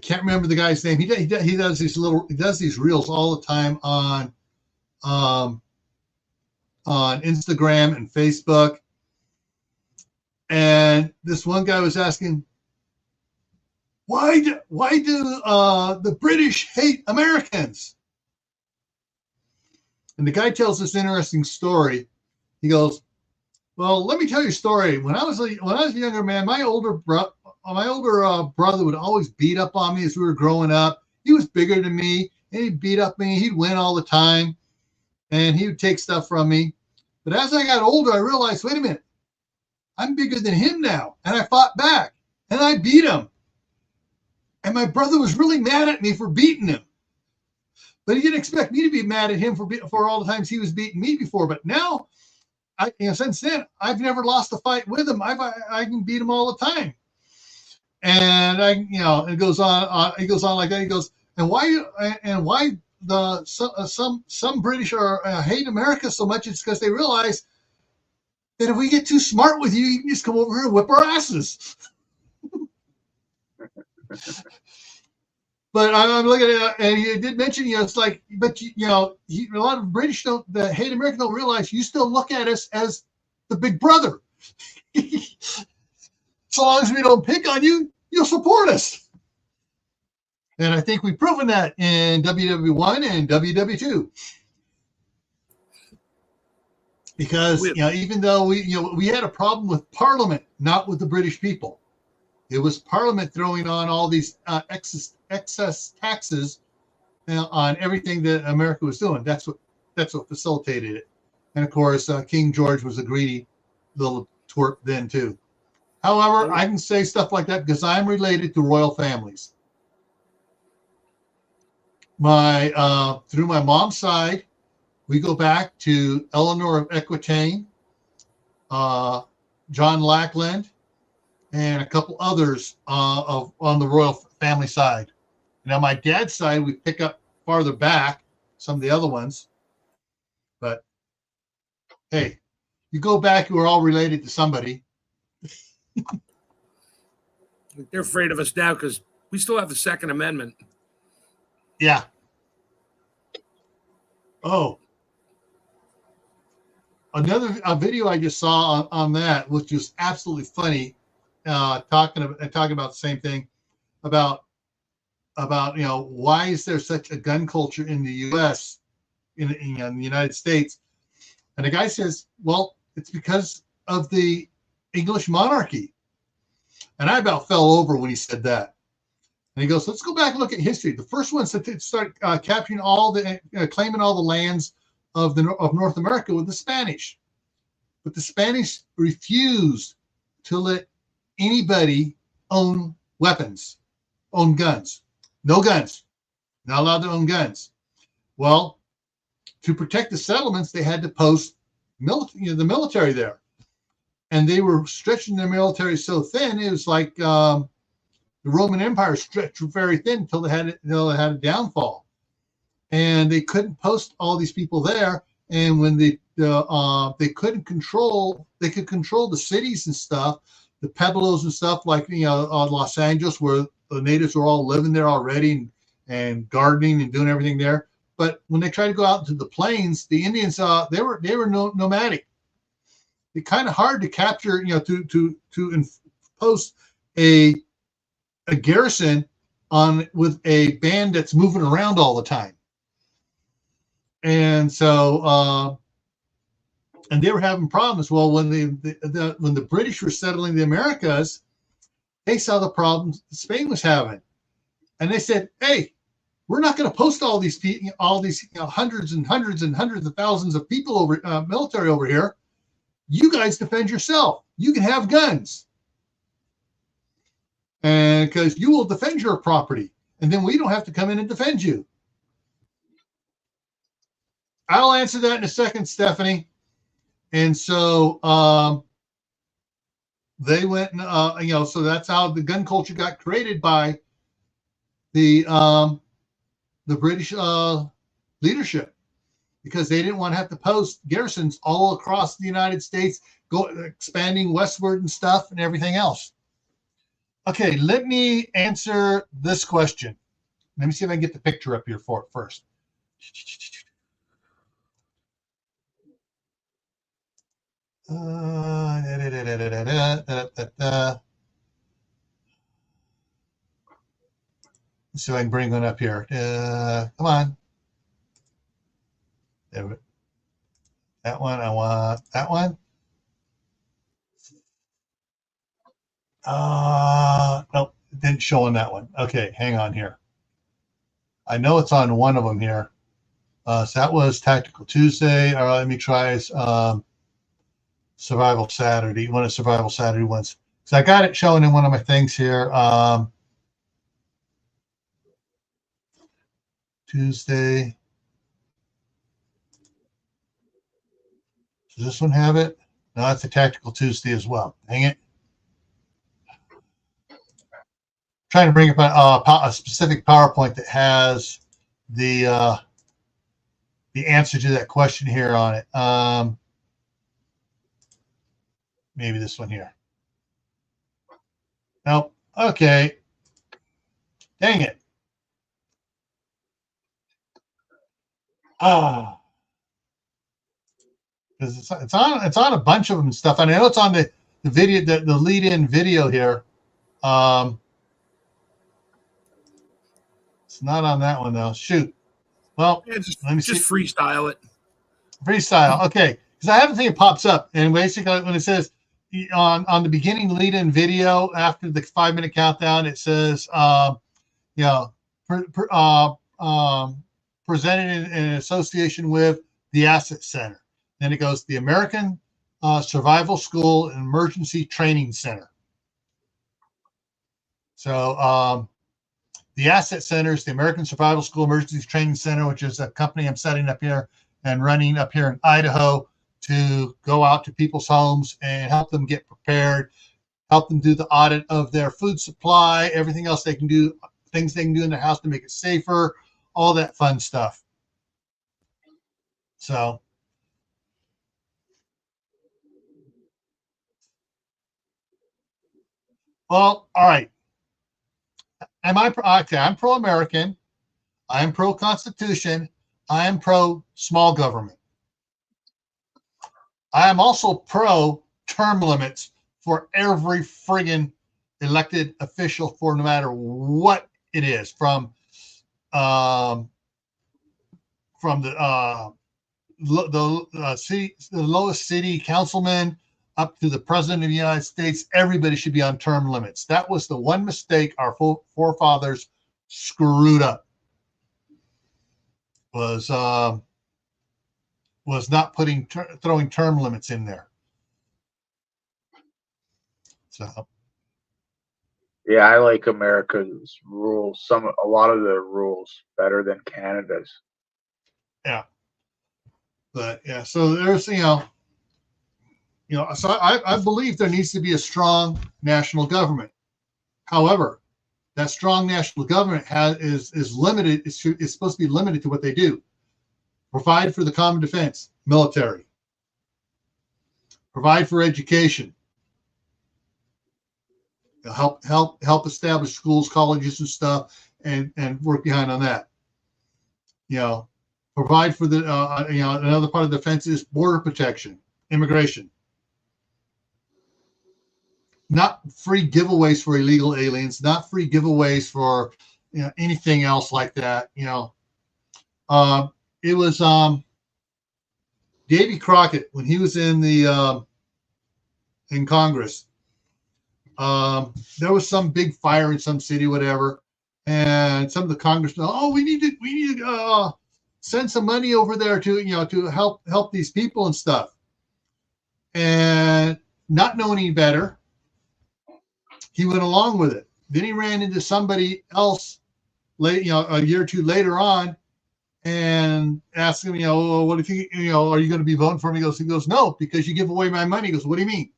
can't remember the guy's name. He does these reels all the time on Instagram and Facebook. And this one guy was asking, why do the British hate Americans? And the guy tells this interesting story. He goes, well, let me tell you a story. When I was a younger man, my older brother would always beat up on me as we were growing up. He was bigger than me, and he'd beat up me. He'd win all the time, and he would take stuff from me. But as I got older, I realized, wait a minute, I'm bigger than him now, and I fought back, and I beat him. And my brother was really mad at me for beating him. But he didn't expect me to be mad at him for all the times he was beating me before. But now, since then, I've never lost a fight with him. I can beat him all the time. And it goes on. He goes on like that. He goes, and why some British hate America so much? It's because they realize that if we get too smart with you, you can just come over here and whip our asses. But I'm looking at it, and you did mention, it's like, but a lot of British that hate America don't realize you still look at us as the big brother. So long as we don't pick on you, you'll support us. And I think we've proven that in WW1 and WW2. Because even though we had a problem with Parliament, not with the British people. It was Parliament throwing on all these excess taxes on everything that America was doing. That's what facilitated it. And of course, King George was a greedy little twerp then too. However, I can say stuff like that because I'm related to royal families. Through my mom's side, we go back to Eleanor of Aquitaine, John Lackland, and a couple others on the royal family side. Now, my dad's side, we pick up farther back some of the other ones. But hey, you go back, we're all related to somebody. They're afraid of us now because we still have the Second Amendment. Yeah. Oh, another video I just saw on that, which was absolutely funny, talking about the same thing about why is there such a gun culture in the U.S. in the United States, and the guy says, well, it's because of the English monarchy, and I about fell over when he said that. And he goes, let's go back and look at history. The first ones to start capturing claiming all the lands of North America were the Spanish. But the Spanish refused to let anybody own weapons, own guns. No guns. Not allowed to own guns. Well, to protect the settlements, they had to post the military there. And they were stretching their military so thin, it was like the Roman Empire stretched very thin until they had a downfall. And they couldn't post all these people there. And when they could control the cities and stuff, the pueblos and stuff like Los Angeles, where the natives were all living there already and gardening and doing everything there. But when they tried to go out into the plains, the Indians they were nomadic. It's kind of hard to capture, to impose a garrison with a band that's moving around all the time. And so, and they were having problems. Well, when the British were settling the Americas, they saw the problems Spain was having, and they said, "Hey, we're not going to post all these hundreds and hundreds and hundreds of thousands of people military over here. You guys defend yourself. You can have guns, and because you will defend your property, and then we don't have to come in and defend you." I'll answer that in a second, Stephanie. And so they went, so that's how the gun culture got created by the British leadership, because they didn't want to have to post garrisons all across the United States, expanding westward and stuff and everything else. Okay, let me answer this question. Let me see if I can get the picture up here for it first. Let's see if I can bring one up here. Come on. There. That one. I want that one. Nope, it didn't show on that one. Okay, hang on here. I know it's on one of them here. So that was Tactical Tuesday. All right, let me try Survival Saturday. One of Survival Saturday ones. So I got it showing in one of my things here. Tuesday. Does this one have it? No, it's a Tactical Tuesday as well. Dang it. Trying to bring up a specific PowerPoint that has the answer to that question here on it. Maybe this one here. Nope. Okay. Dang it. Because it's on a bunch of them and stuff. And I know it's on the video, the lead-in video here. It's not on that one though. Shoot. Well, yeah, just freestyle it. Freestyle. Okay. Because I have a thing that pops up, and basically when it says on the beginning lead-in video after the 5-minute countdown, it says presented in association with the Asset Center. Then it goes the American Survival School and Emergency Training Center. So the Asset Center is the American Survival School Emergency Training Center, which is a company I'm setting up here and running up here in Idaho to go out to people's homes and help them get prepared, help them do the audit of their food supply, everything else they can do, things they can do in their house to make it safer, all that fun stuff. So, well, all right. Okay, I'm pro-American. I am pro-Constitution. I am pro-small government. I am also pro-term limits for every friggin' elected official for no matter what it is, from the lowest city councilman up to the president of the United States. Everybody should be on term limits. That was the one mistake our forefathers screwed up. Was not throwing term limits in there. So Yeah, I like America's rules. A lot of the rules better than Canada's. yeah, but yeah. So there's So I believe there needs to be a strong national government. However, that strong national government is limited. It's supposed to be limited to what they do: provide for the common defense, military, provide for education, help establish schools, colleges, and stuff, and work behind on that. Provide for the another part of the defense is border protection, immigration, not free giveaways for illegal aliens, not free giveaways for anything else like that. It was Davy Crockett when he was in Congress. There was some big fire in some city, whatever, and some of the congressmen, we need to send some money over there to help these people and stuff. And not knowing any better, he went along with it. Then he ran into somebody else a year or two later on, and asked him, what do you think? Are you going to be voting for me? He goes, no, because you give away my money. He goes, what do you mean?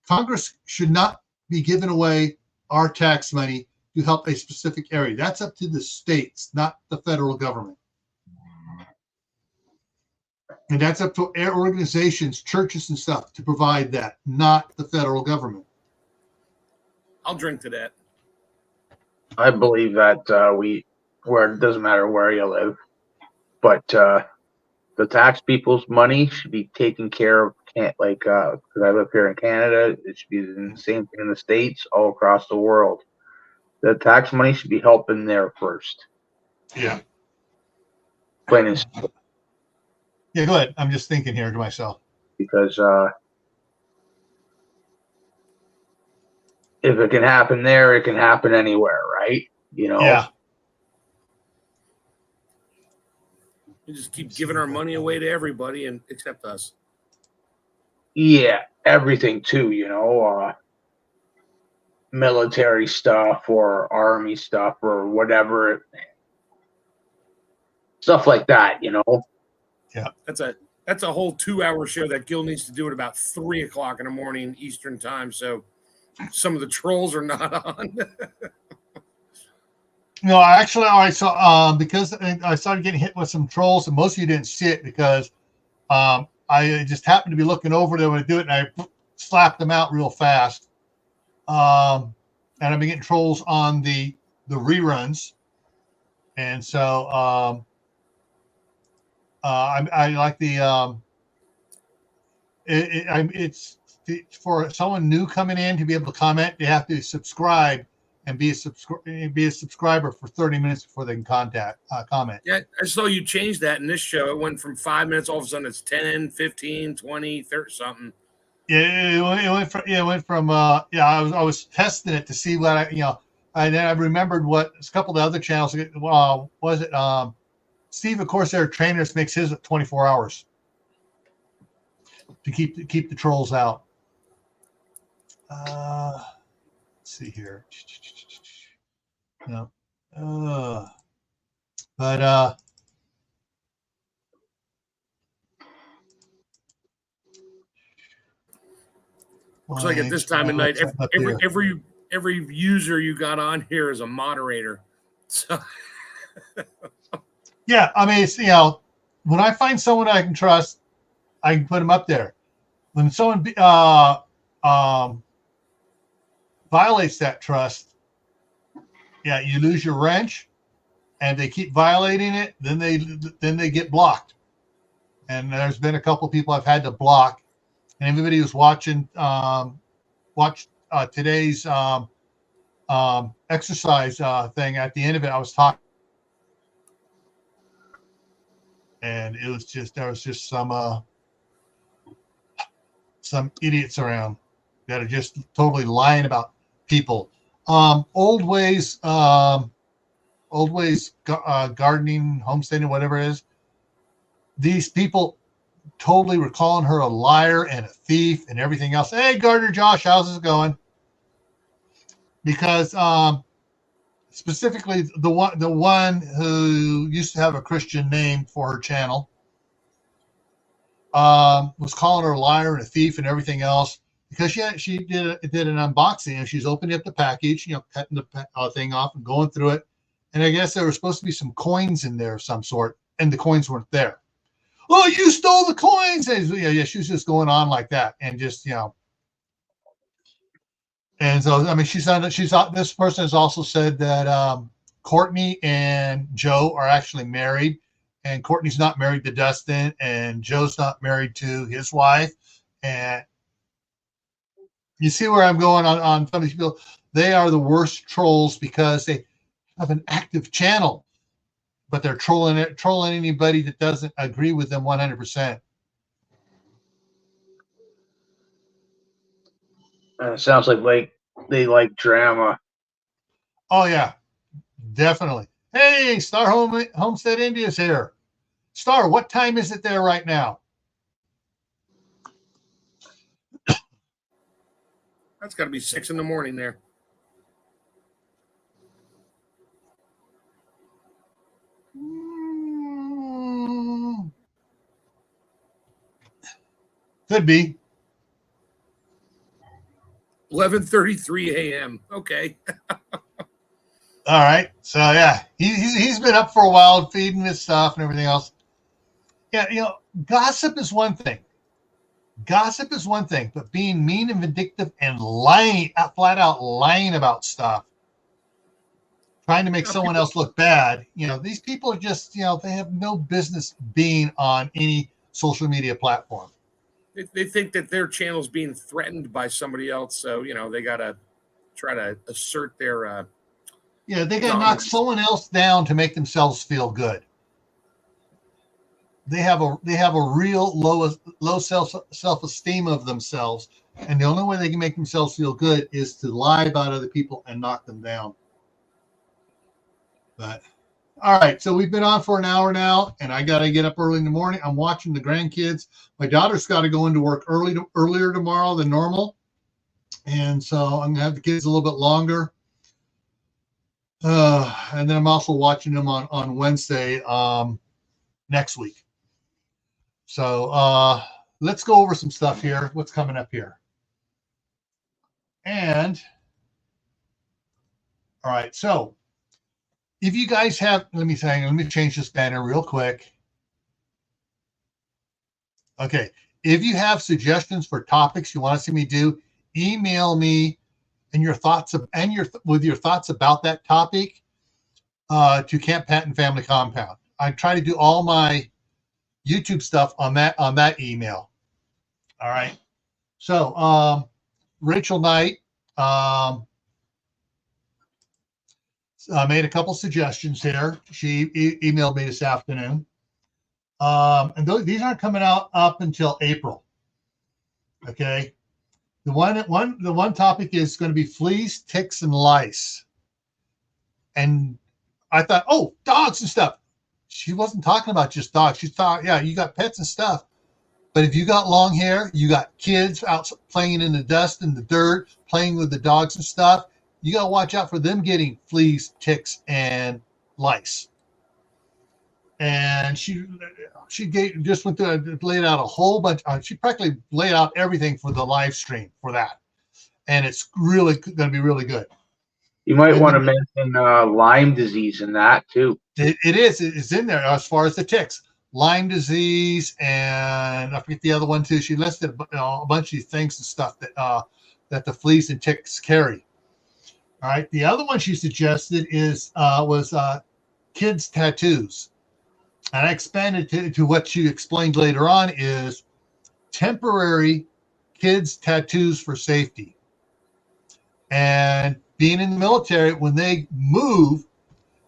Congress should not be giving away our tax money to help a specific area. That's up to the states, not the federal government. And that's up to organizations, churches, and stuff to provide that, not the federal government. I'll drink to that. I believe that where it doesn't matter where you live, but the tax people's money should be taken care of. Because I live here in Canada, it should be the same thing in the States, all across the world. The tax money should be helping there first. Yeah. Plain and simple. Yeah, go ahead. I'm just thinking here to myself. Because if it can happen there, it can happen anywhere, right? Yeah. We just keep giving our money away to everybody and except us. Yeah, everything too, military stuff or army stuff or whatever, stuff like that, Yeah, that's a whole 2-hour show that Gil needs to do at about 3:00 in the morning Eastern time. So some of the trolls are not on. No, actually, I saw because I started getting hit with some trolls, and most of you didn't see it because I just happened to be looking over them to do it, and I slapped them out real fast. And I've been getting trolls on the reruns, and so I like the it's for someone new coming in to be able to comment. They have to subscribe and be a subscriber for 30 minutes before they can comment. Yeah, I saw you change that in this show. It went from 5 minutes, all of a sudden it's 10, 15, 20, 30 something. Yeah, it went from I was testing it to see what and then I remembered what a couple of the other channels was it Steve of Corsair Trainers makes his at 24 hours to keep the trolls out. Let's see here. No. But looks like at this time of night, every user you got on here is a moderator. So yeah, I mean, it's when I find someone I can trust, I can put them up there. When someone violates that trust, yeah, you lose your wrench, and they keep violating it. Then they get blocked. And there's been a couple of people I've had to block. And everybody who's watching today's exercise thing. At the end of it, I was talking, and there was just some idiots around that are just totally lying about people. Old ways gardening, homesteading, whatever it is. These people totally were calling her a liar and a thief and everything else. Hey, Gardener Josh, how's it going? Because specifically the one who used to have a Christian name for her channel was calling her a liar and a thief and everything else, because she did an unboxing, and she's opening up the package, cutting the thing off and going through it, and I guess there were supposed to be some coins in there of some sort, and the coins weren't there. Oh, you stole the coins! And yeah, she was just going on like that, and just and so I mean, this person has also said that Courtney and Joe are actually married, and Courtney's not married to Dustin, and Joe's not married to his wife. And you see where I'm going on some of these people. They are the worst trolls because they have an active channel, but they're trolling anybody that doesn't agree with them 100%. Sounds like they like drama. Oh yeah, definitely. Hey, Star Homestead India's here. Star, what time is it there right now? That's got to be 6 a.m. there. Could be 11:33 a.m. Okay. All right. So yeah, he's been up for a while, feeding his stuff and everything else. Yeah, gossip is one thing. Gossip is one thing, but being mean and vindictive and lying, flat out lying about stuff, trying to make someone else look bad, these people are just, they have no business being on any social media platform. They think that their channel's being threatened by somebody else, so they gotta try to assert their. Yeah, they gotta knock someone else down to make themselves feel good. They have a real low self-esteem of themselves, and the only way they can make themselves feel good is to lie about other people and knock them down. But all right, so we've been on for an hour now, and I got to get up early in the morning. I'm watching the grandkids. My daughter's got to go into work earlier tomorrow than normal, and so I'm gonna have the kids a little bit longer. And then I'm also watching them on Wednesday next week. So let's go over some stuff here. What's coming up here? And all right, so if you guys have, let me change this banner real quick. Okay, if you have suggestions for topics you want to see me do, email me and your thoughts with your thoughts about that topic to Camp Patton Family Compound. I try to do all my YouTube stuff on that email. All right. So Rachel Knight made a couple suggestions here. She emailed me this afternoon. And these aren't coming out up until April. Okay. The one topic is going to be fleas, ticks, and lice. And I thought, oh, dogs and stuff. She wasn't talking about just dogs. She thought, yeah, you got pets and stuff. But if you got long hair, you got kids out playing in the dust and the dirt, playing with the dogs and stuff, you got to watch out for them getting fleas, ticks, and lice. And she just went through, laid out a whole bunch. She practically laid out everything for the live stream for that. And it's really going to be really good. You might want to mention Lyme disease in that too. It is. It's in there as far as the ticks. Lyme disease, and I forget the other one too. She listed a bunch of things and stuff that the fleas and ticks carry. All right. The other one she suggested was kids' tattoos, and I expanded to what she explained later on is temporary kids' tattoos for safety. And being in the military, when they move,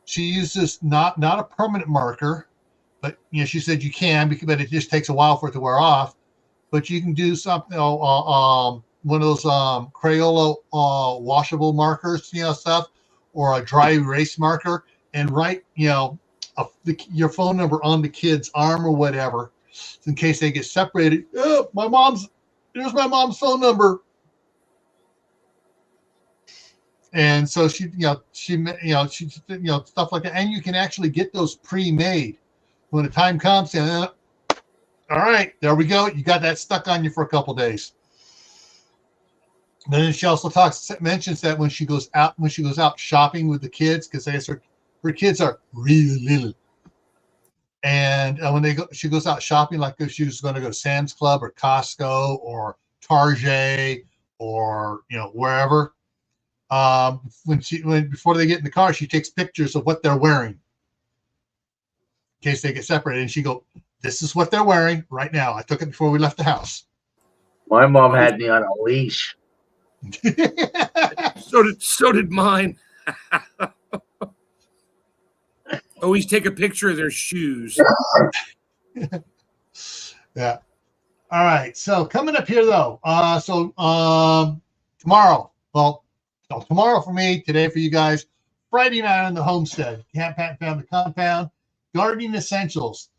she uses not a permanent marker, but she said you can, but it just takes a while for it to wear off. But you can do something, one of those Crayola washable markers, stuff, or a dry erase marker, and write, your phone number on the kid's arm or whatever, in case they get separated. Oh, here's my mom's phone number. And so she stuff like that, and you can actually get those pre-made when the time comes. And all right, there we go. You got that stuck on you for a couple days. Then she also mentions that when she goes out shopping with the kids, because her kids are really little, and when she goes out shopping, like if she was going to go to Sam's Club or Costco or Target or wherever. Before they get in the car, she takes pictures of what they're wearing in case they get separated. And she go, "This is what they're wearing right now. I took it before we left the house." My mom had me on a leash. So did mine. Always take a picture of their shoes. Yeah. All right. So coming up here though. Tomorrow. Well. Tomorrow for me, today for you guys, Friday night on the homestead, Camp Pat Family Compound, gardening essentials.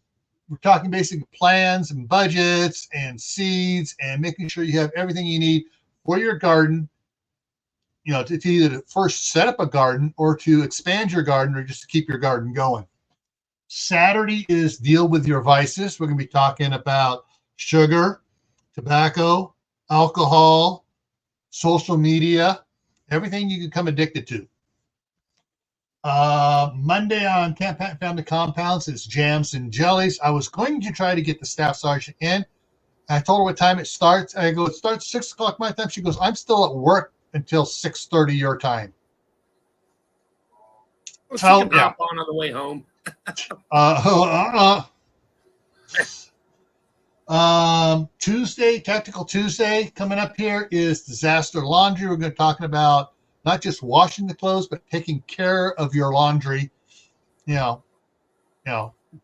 We're talking basic plans and budgets and seeds and making sure you have everything you need for your garden, to either first set up a garden or to expand your garden or just to keep your garden going. Saturday is deal with your vices. We're going to be talking about sugar, tobacco, alcohol, social media, everything you can become addicted to. Monday on Camp Pat Family Compounds, it's jams and jellies. I was going to try to get the staff sergeant in. I told her what time it starts. I go, it starts 6 o'clock my time. She goes, I'm still at work until 6:30 your time. Well, she can hop on the way home. Tuesday, Tactical Tuesday, coming up here is disaster laundry. We're going to be talking about not just washing the clothes, but taking care of your laundry,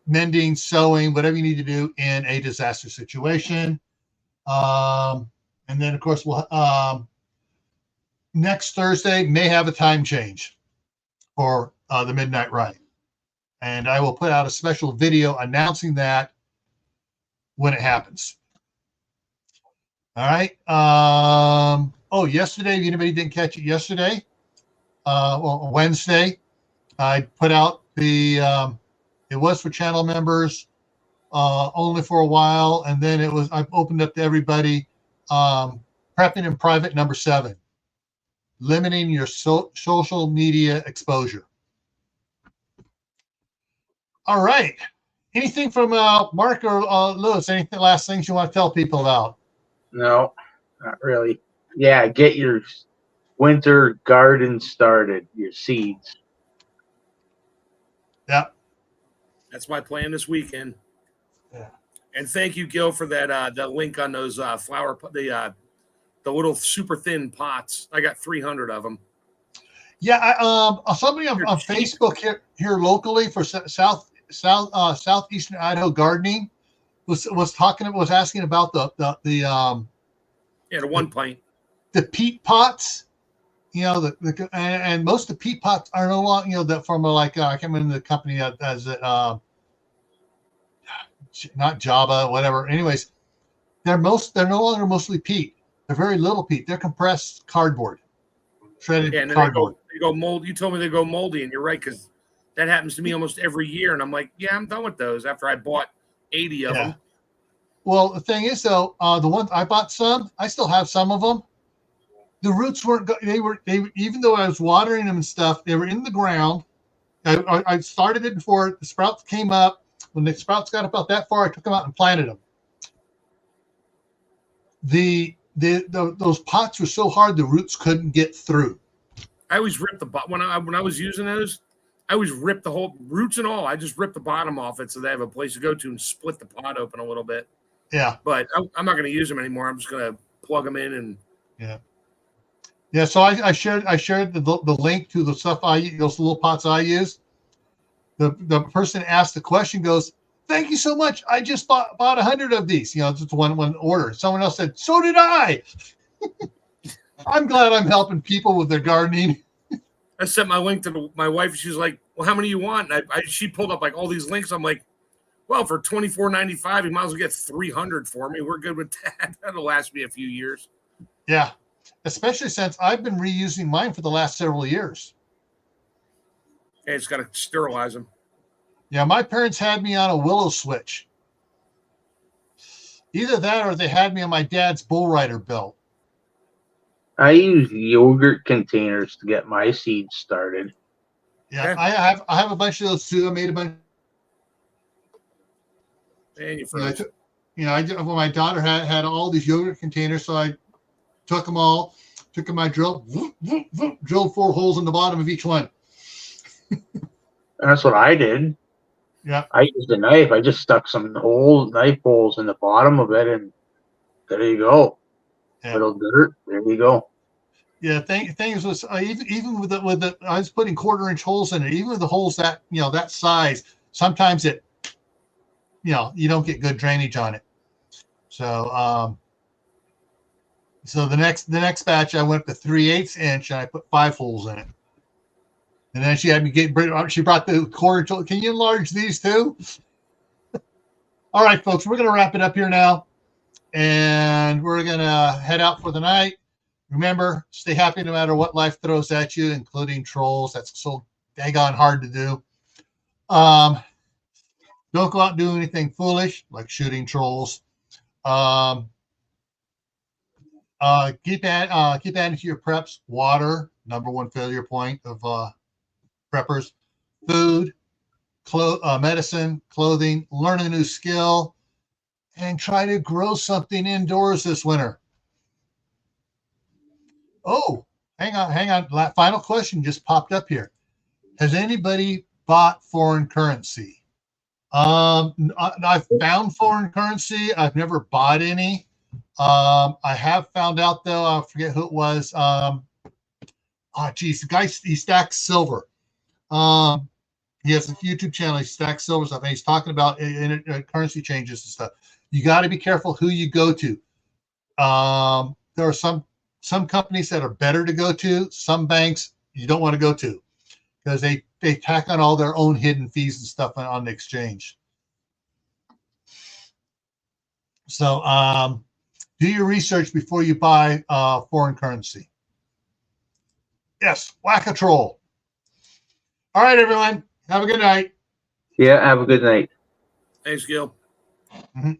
mending, sewing, whatever you need to do in a disaster situation. And then, of course, we'll next Thursday may have a time change for the midnight ride. And I will put out a special video announcing that when it happens. All right. Yesterday, if anybody didn't catch it yesterday, Wednesday, I put out it was for channel members only for a while. And then I opened up to everybody, prepping in private number 7, limiting your social media exposure. All right. Anything from Mark or Lewis? Anything last things you want to tell people about? No, not really. Yeah, get your winter garden started, your seeds. Yeah. That's my plan this weekend. Yeah. And thank you, Gil, for that link on those flower, the little super thin pots. I got 300 of them. Yeah, somebody on Facebook here locally for southeastern Idaho gardening was asking about the one pint, the peat pots, and most of the peat pots are no longer that from I can't remember the company as it not Java, whatever. Anyways, they're no longer mostly peat. They're very little peat. They're compressed cardboard, shredded cardboard. They go mold. You told me they go moldy, and you're right, because that happens to me almost every year. And I'm like, yeah, I'm done with those after I bought 80 of them. Well, the thing is, though, the ones I bought I still have some of them. The roots weren't, they even though I was watering them and stuff, they were in the ground. I started it before the sprouts came up. when the sprouts got about that far, I took them out and planted them. Those pots were so hard the roots couldn't get through. I always ripped the bottom when I was using those. I always ripped the whole roots and all. I just ripped the bottom off it so they have a place to go to and split the pot open a little bit. Yeah, but I'm not going to use them anymore. I'm just going to plug them in and yeah. So I shared the link to the stuff those little pots I use. The person asked the question goes, "Thank you so much. I just bought 100 of these." Just one order. Someone else said, "So did I." I'm glad I'm helping people with their gardening. I sent my link to my wife. She's like, "Well, how many you want?" And she pulled up like all these links. I'm like, "Well, for $24.95, you might as well get 300 for me. We're good with that. That'll last me a few years." Yeah, especially since I've been reusing mine for the last several years. Hey, it's got to sterilize them. Yeah, my parents had me on a willow switch. Either that or they had me on my dad's bull rider belt. I use yogurt containers to get my seeds started. Yeah, I have a bunch of those too. I made a bunch. And when my daughter had all these yogurt containers, so I took them all, I drilled 4 holes in the bottom of each one. That's what I did. Yeah. I used a knife. I just stuck some old knife holes in the bottom of it, and there you go. Yeah. Little dirt. There you go. Yeah. Things was even with the I was putting 1/4-inch holes in it. Even with the holes that that size, sometimes it you don't get good drainage on it. So so the next batch I went up to 3/8 inch and I put 5 holes in it. And then she had me she brought the 1/4. Can you enlarge these too? All right, folks, we're going to wrap it up here now. And we're going to head out for the night. Remember, stay happy no matter what life throws at you, including trolls. That's so daggone hard to do. Don't go out and do anything foolish, like shooting trolls. Keep adding to your preps. Water, #1 failure point of preppers. Food, medicine, clothing, learn a new skill, and try to grow something indoors this winter. Oh, hang on. Final question just popped up here. Has anybody bought foreign currency? I've found foreign currency. I've never bought any. I have found out though, I forget who it was. The guy, he stacks silver. He has a YouTube channel. He stacks silver stuff, and he's talking about currency changes and stuff. You got to be careful who you go to. There are some companies that are better to go to. Some banks you don't want to go to because they tack on all their own hidden fees and stuff on the exchange. So do your research before you buy foreign currency. Yes, whack a troll. All right, everyone. Have a good night. Yeah, have a good night. Thanks, Gil. Mm-hmm.